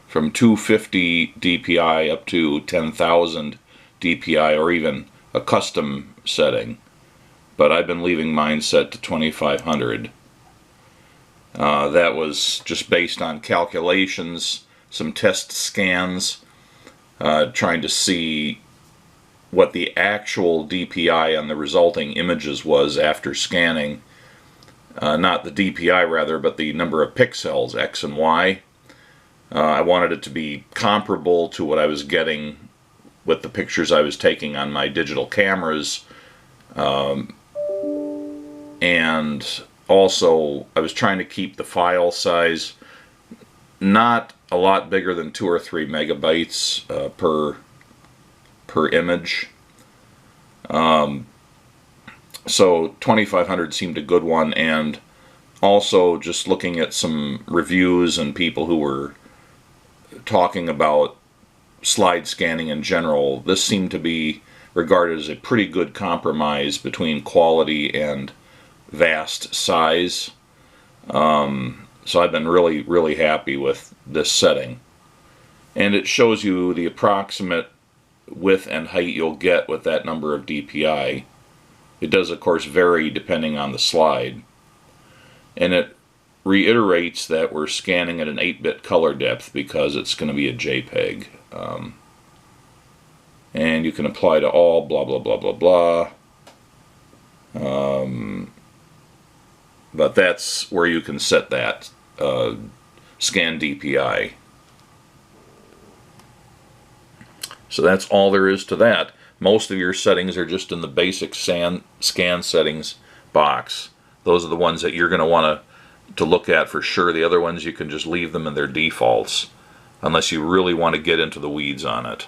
from 250 dpi up to 10,000 dpi, or even a custom setting. But I've been leaving mine set to 2500. That was just based on calculations, some test scans, trying to see what the actual DPI on the resulting images was after scanning. Not the DPI rather, but the number of pixels, X and Y. I wanted it to be comparable to what I was getting with the pictures I was taking on my digital cameras. And also I was trying to keep the file size not a lot bigger than 2 or 3 megabytes per image. So 2500 seemed a good one, and also just looking at some reviews and people who were talking about slide scanning in general, this seemed to be regarded as a pretty good compromise between quality and vast size. So I've been really happy with this setting. And it shows you the approximate width and height you'll get with that number of DPI. It does, of course, vary depending on the slide. And it reiterates that we're scanning at an 8-bit color depth because it's going to be a JPEG. And you can apply to all, blah, blah, blah, blah, blah. But that's where you can set that scan DPI. So that's all there is to that. Most of your settings are just in the basic scan settings box. Those are the ones that you're going to want to look at for sure. The other ones you can just leave them in their defaults unless you really want to get into the weeds on it.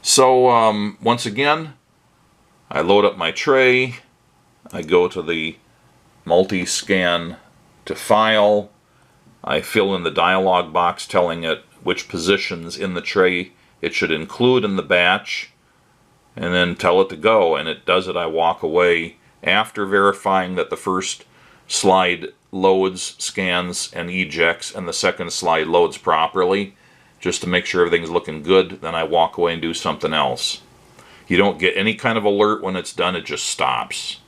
So once again, I load up my tray. I go to the Multiscan to File. I fill in the dialog box telling it which positions in the tray it should include in the batch, and then tell it to go, and it does it. I walk away after verifying that the first slide loads, scans, and ejects, and the second slide loads properly, just to make sure everything's looking good. Then I walk away and do something else. You don't get any kind of alert when it's done, it just stops.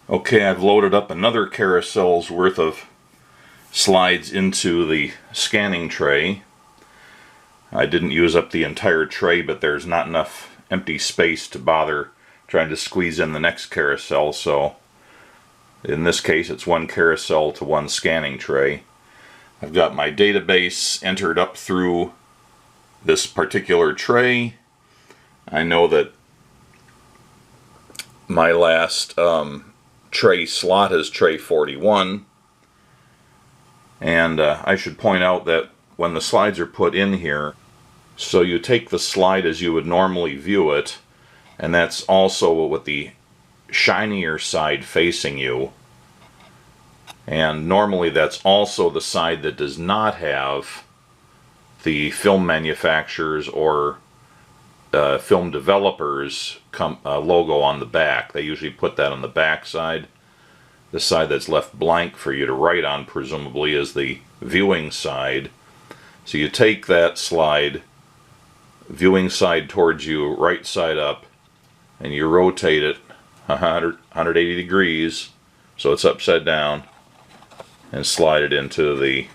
Okay, I've loaded up another carousel's worth of slides into the scanning tray. I didn't use up the entire tray, but there's not enough empty space to bother trying to squeeze in the next carousel, so in this case it's one carousel to one scanning tray. I've got my database entered up through this particular tray. I know that my last tray slot is tray 41, and I should point out that when the slides are put in here, so you take the slide as you would normally view it, and that's also with the shinier side facing you, and normally that's also the side that does not have the film manufacturers or film developers logo on the back. They usually put that on the back side. The side that's left blank for you to write on, presumably, is the viewing side. So you take that slide, viewing side towards you, right side up, and you rotate it 180 degrees so it's upside down, and slide it into the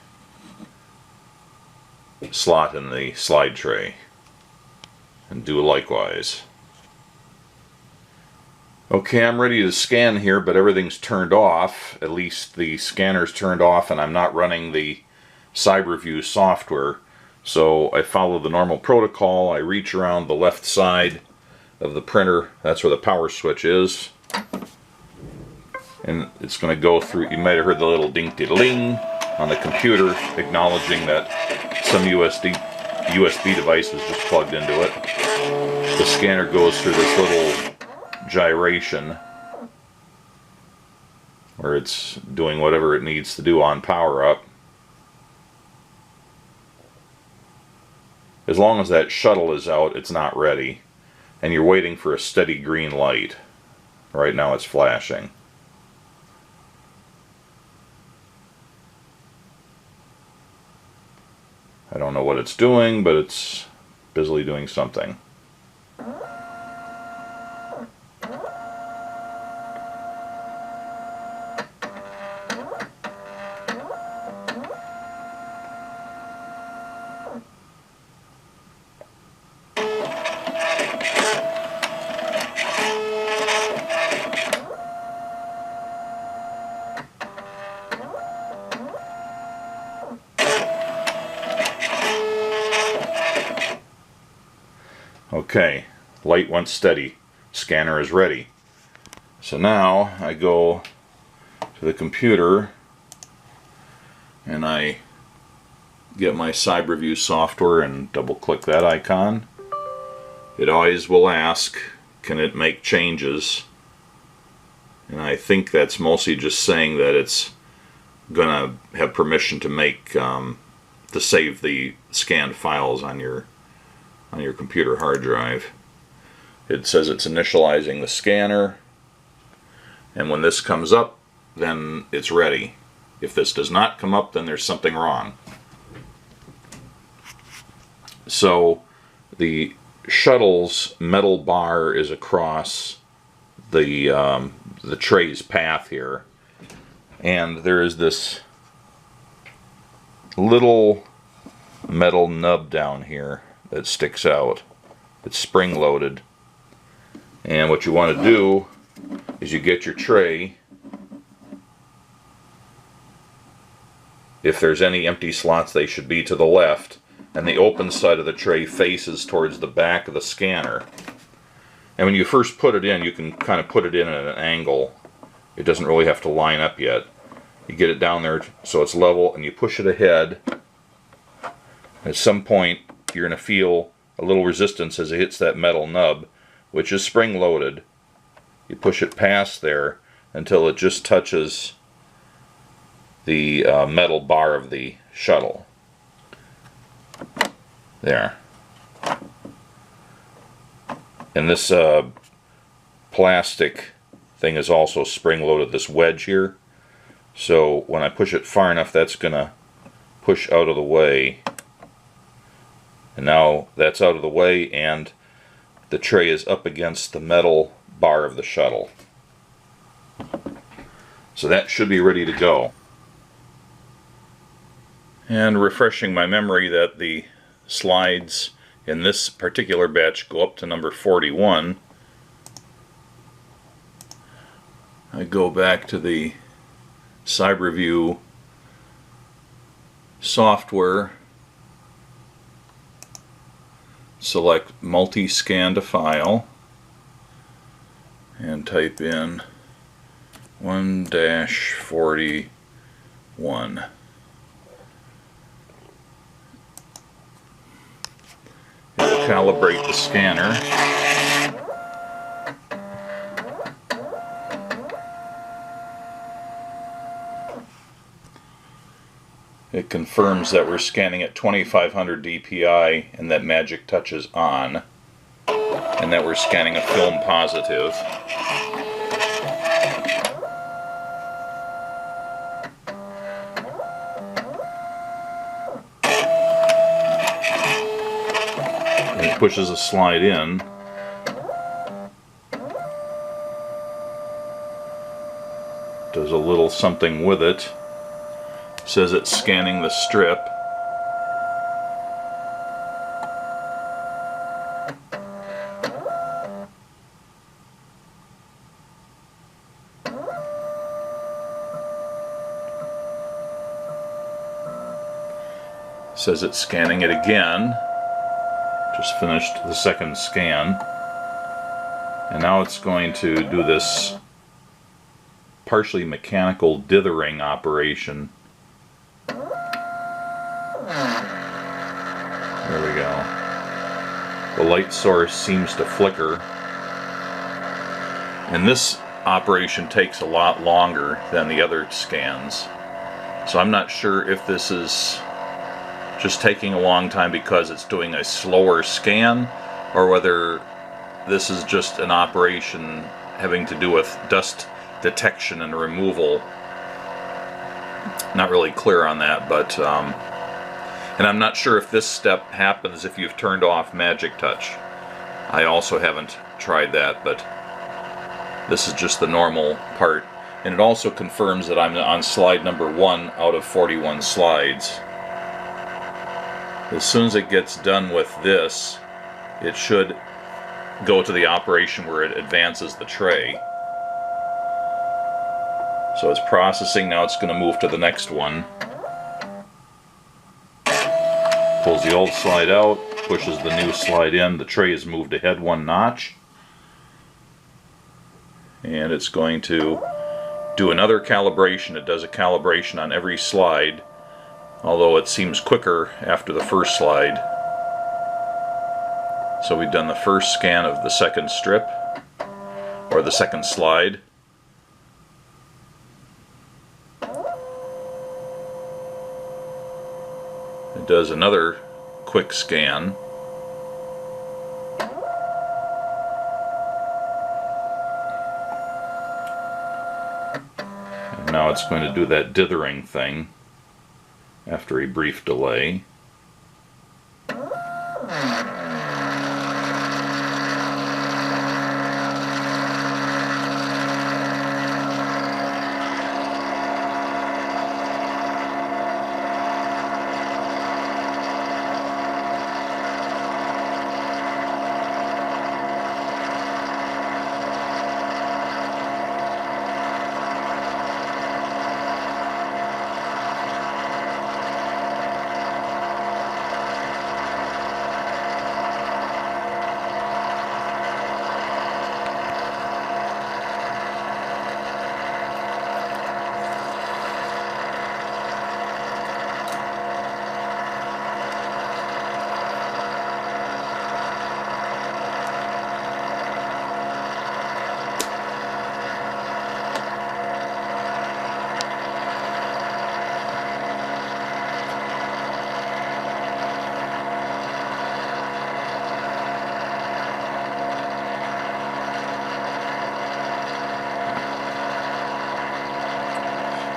slot in the slide tray, and do likewise. Okay, I'm ready to scan here, but everything's turned off. At least the scanner's turned off, and I'm not running the Cyberview software. So I follow the normal protocol. I reach around the left side of the printer. That's where the power switch is. And it's going to go through. You might have heard the little ding-de-ling on the computer, acknowledging that some USB device was just plugged into it. The scanner goes through this little gyration where it's doing whatever it needs to do on power up. As long as that shuttle is out, it's not ready, and you're waiting for a steady green light. Right now it's flashing. I don't know what it's doing, but it's busily doing something. Okay, light went steady. Scanner is ready. So now I go to the computer and I get my Cyberview software and double click that icon. It always will ask, can it make changes? And I think that's mostly just saying that it's gonna have permission to make to save the scanned files on your computer hard drive. It says it's initializing the scanner, and when this comes up, then it's ready. If this does not come up, then there's something wrong. So the shuttle's metal bar is across the tray's path here, and there is this little metal nub down here that sticks out. It's spring loaded, and what you want to do is you get your tray. If there's any empty slots, they should be to the left, and the open side of the tray faces towards the back of the scanner. And when you first put it in, you can kind of put it in at an angle. It doesn't really have to line up yet. You get it down there so it's level, and you push it ahead. At some point, you're going to feel a little resistance as it hits that metal nub, which is spring loaded. You push it past there until it just touches the metal bar of the shuttle. There. And this plastic thing is also spring loaded, this wedge here. So when I push it far enough, that's going to push out of the way. And now that's out of the way, and the tray is up against the metal bar of the shuttle. So that should be ready to go. And refreshing my memory that the slides in this particular batch go up to number 41. I go back to the Cyberview software, select Multiscan to file, and type in 1-41. It will calibrate the scanner. It confirms that we're scanning at 2500 dpi and that Magic Touch is on, and that we're scanning a film positive. And it pushes a slide in. Does a little something with it. Says it's scanning the strip. Says it's scanning it again. Just finished the second scan. And now it's going to do this partially mechanical dithering operation. There we go. The light source seems to flicker. And this operation takes a lot longer than the other scans. So I'm not sure if this is just taking a long time because it's doing a slower scan, or whether this is just an operation having to do with dust detection and removal. Not really clear on that, but and I'm not sure if this step happens if you've turned off Magic Touch. I also haven't tried that, but this is just the normal part. And it also confirms that I'm on slide number 1 out of 41 slides. As soon as it gets done with this, it should go to the operation where it advances the tray. So it's processing, now it's going to move to the next one. Pulls the old slide out, pushes the new slide in. The tray is moved ahead 1 notch. And it's going to do another calibration. It does a calibration on every slide, although it seems quicker after the first slide. So we've done the first scan of the second strip, or the second slide. It does another quick scan. And now it's going to do that dithering thing after a brief delay.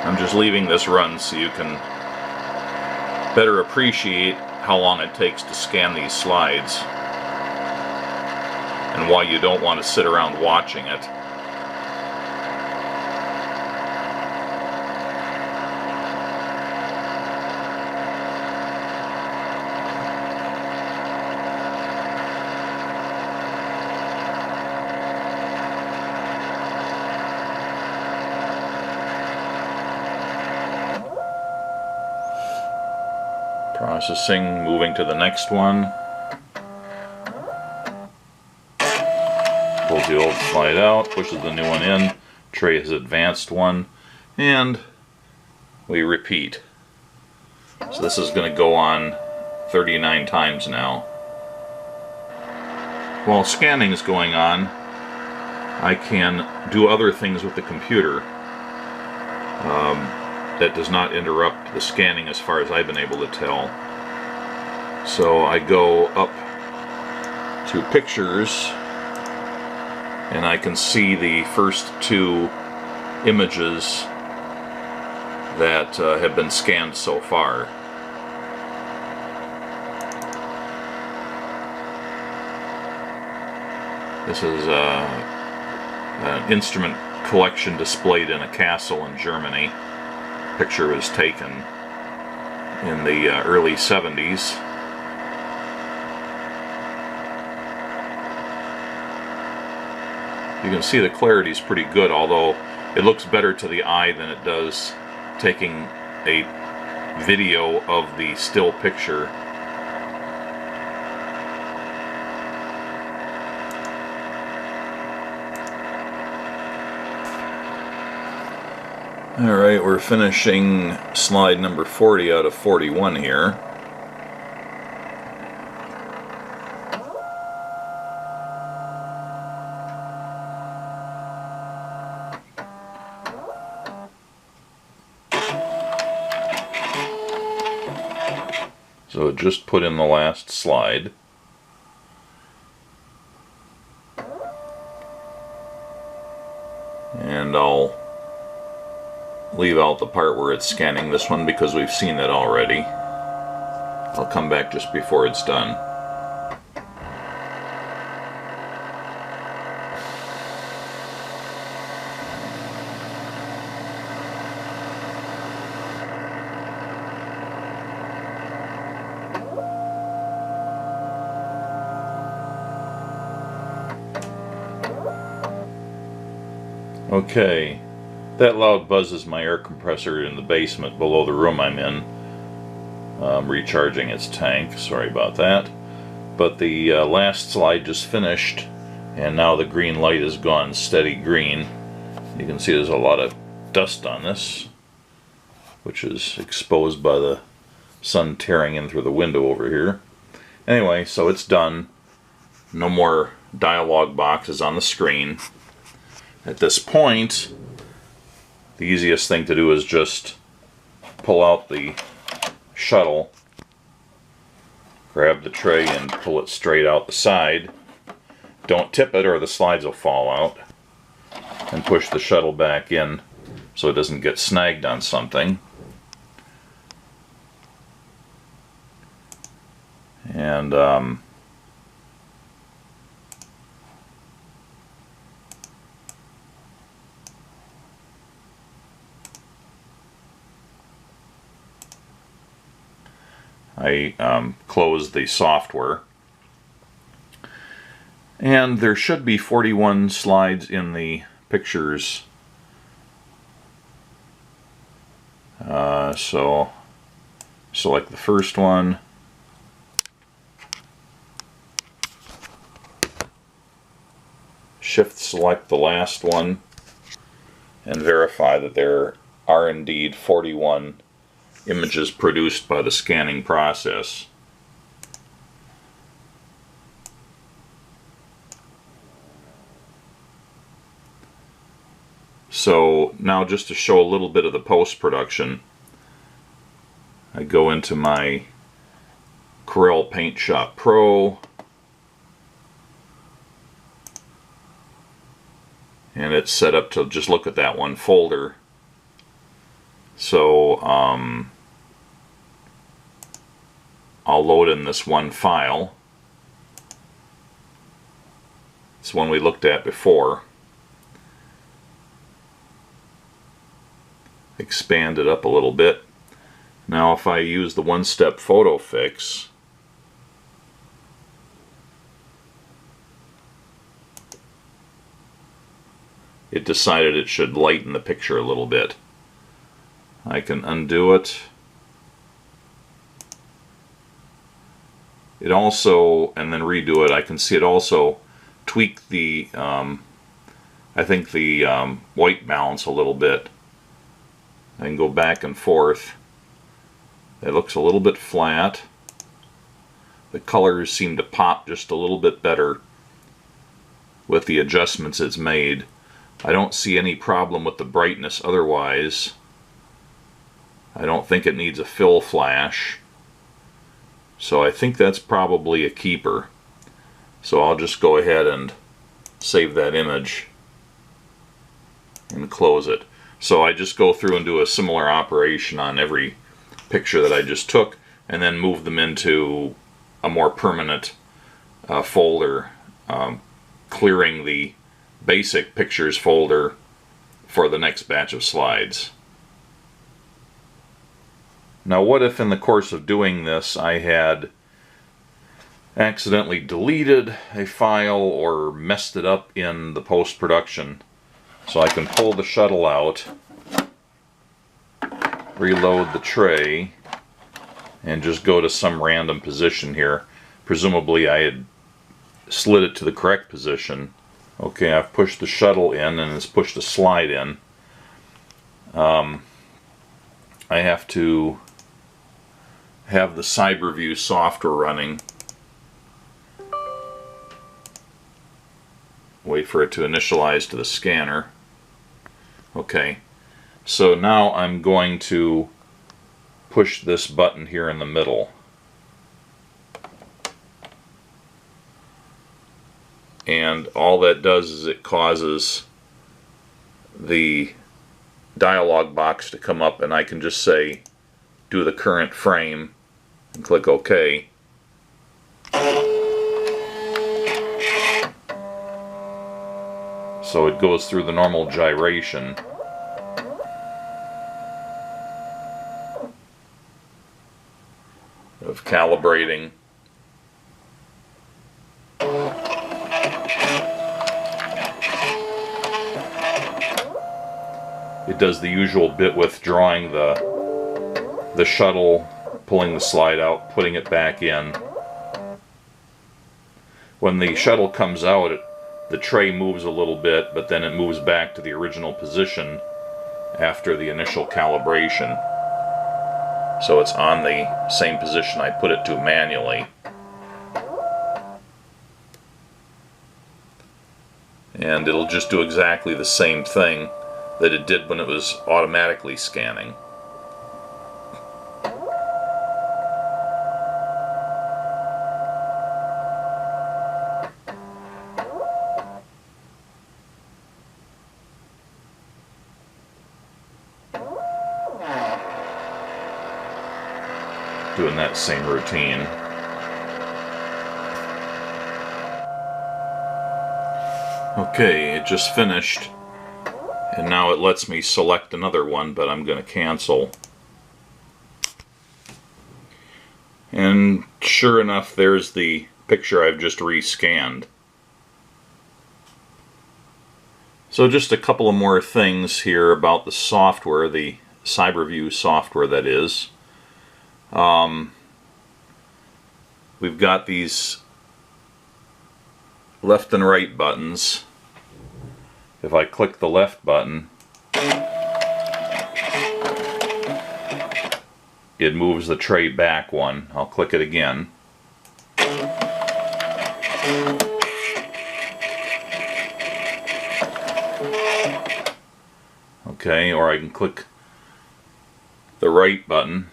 I'm just leaving this run so you can better appreciate how long it takes to scan these slides and why you don't want to sit around watching it. Processing, moving to the next one. Pulls the old slide out, pushes the new one in, tray has advanced one, and we repeat. So this is going to go on 39 times now. While scanning is going on, I can do other things with the computer that does not interrupt the scanning as far as I've been able to tell. So I go up to Pictures, and I can see the first 2 images that have been scanned so far. This is an instrument collection displayed in a castle in Germany. Picture was taken in the early 70s. You can see the clarity is pretty good, although it looks better to the eye than it does taking a video of the still picture. Alright, we're finishing slide number 40 out of 41 here. So just put in the last slide. And I'll leave out the part where it's scanning this one because we've seen that already. I'll come back just before it's done. Okay. That loud buzz is my air compressor in the basement below the room I'm in, recharging its tank. Sorry about that. But the last slide just finished, and now the green light is gone steady green. You can see there's a lot of dust on this, which is exposed by the sun tearing in through the window over here. Anyway, so it's done. No more dialog boxes on the screen. At this point, the easiest thing to do is just pull out the shuttle, grab the tray and pull it straight out the side. Don't tip it or the slides will fall out. And push the shuttle back in so it doesn't get snagged on something. And I close the software. And there should be 41 slides in the pictures. So select the first one. Shift select the last one and verify that there are indeed 41 images produced by the scanning process. So now, just to show a little bit of the post-production, I go into my Corel Paint Shop Pro, and it's set up to just look at that one folder. So I'll load in this one file. It's one we looked at before. Expand it up a little bit. Now if I use the one-step photo fix, it decided it should lighten the picture a little bit. I can undo it. It also, and then redo it, I can see it also tweak the, I think the white balance a little bit. I can go back and forth. It looks a little bit flat. The colors seem to pop just a little bit better with the adjustments it's made. I don't see any problem with the brightness otherwise. I don't think it needs a fill flash. So I think that's probably a keeper. So I'll just go ahead and save that image and close it. So I just go through and do a similar operation on every picture that I just took, and then move them into a more permanent folder, clearing the basic pictures folder for the next batch of slides. Now what if in the course of doing this I had accidentally deleted a file or messed it up in the post-production? So I can pull the shuttle out, reload the tray, and just go to some random position here. Presumably I had slid it to the correct position. Okay, I've pushed the shuttle in and it's pushed a slide in. I have to have the Cyberview software running. Wait for it to initialize to the scanner. Okay, so now I'm going to push this button here in the middle. And all that does is it causes the dialog box to come up, and I can just say, do the current frame, and click OK. So it goes through the normal gyration. Of calibrating. It does the usual bit with drawing the shuttle, pulling the slide out, putting it back in. when the shuttle comes out, the tray moves a little bit, but then it moves back to the original position after the initial calibration. So it's on the same position I put it to manually. And it'll just do exactly the same thing that it did when it was automatically scanning. Doing that same routine. Okay, it just finished, and now it lets me select another one, but I'm going to cancel. And sure enough, there's the picture I've just rescanned. So just a couple of more things here about the software, the Cyberview software that is. We've got these left and right buttons. If I click the left button, it moves the tray back one. I'll click it again. Okay, or I can click the right button.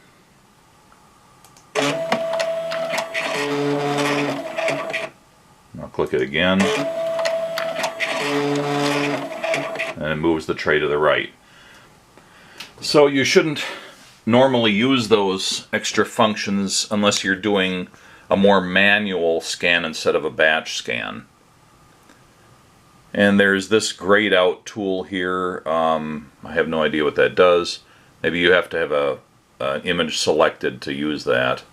I'll click it again, and it moves the tray to the right. So you shouldn't normally use those extra functions unless you're doing a more manual scan instead of a batch scan. And there's this grayed out tool here. I have no idea what that does. Maybe you have to have an image selected to use that.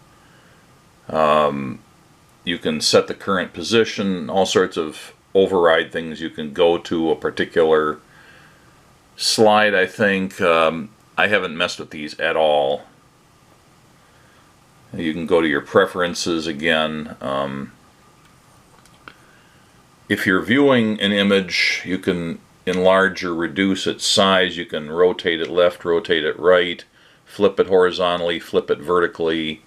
You can set the current position, all sorts of override things. You can go to a particular slide, I think. I haven't messed with these at all. You can go to your preferences again. If you're viewing an image, you can enlarge or reduce its size. You can rotate it left, rotate it right, flip it horizontally, flip it vertically,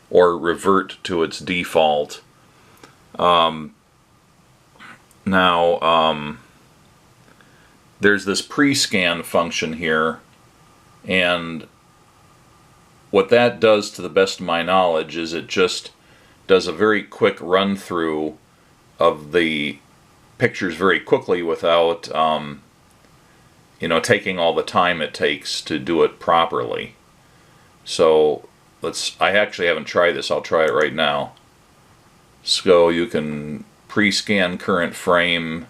or revert to its default. There's this pre-scan function here, and what that does, to the best of my knowledge, is it just does a very quick run through of the pictures very quickly without taking all the time it takes to do it properly. So I actually haven't tried this. I'll try it right now. So you can pre-scan current frame.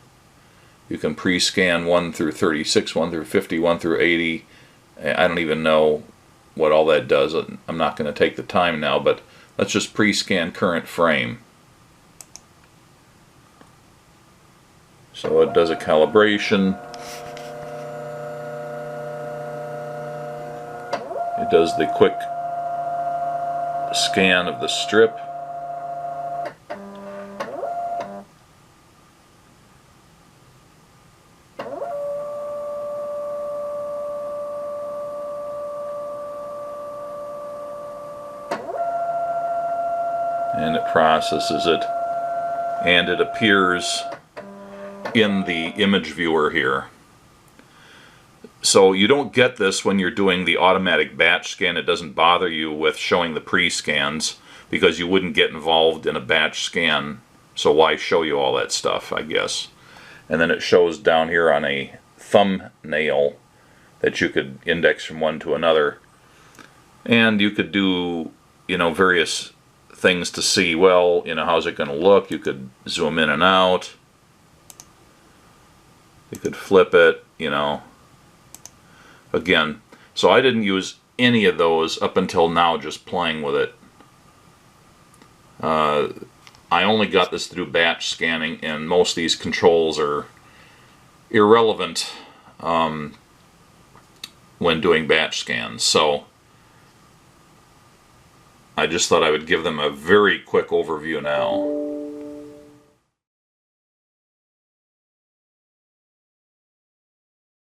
You can pre-scan 1 through 36, 1 through 50, 1 through 80. I don't even know what all that does. I'm not going to take the time now, but let's just pre-scan current frame. So it does a calibration. It does the quick scan of the strip. And it processes it, and it appears in the image viewer here. So you don't get this when you're doing the automatic batch scan. It doesn't bother you with showing the pre-scans because you wouldn't get involved in a batch scan. So why show you all that stuff, I guess. And then it shows down here on a thumbnail that you could index from one to another. And you could do, various things to see, well, how's it going to look. You could zoom in and out. You could flip it, Again, so I didn't use any of those up until now, just playing with it. I only got this through batch scanning, and most of these controls are irrelevant when doing batch scans. So I just thought I would give them a very quick overview now.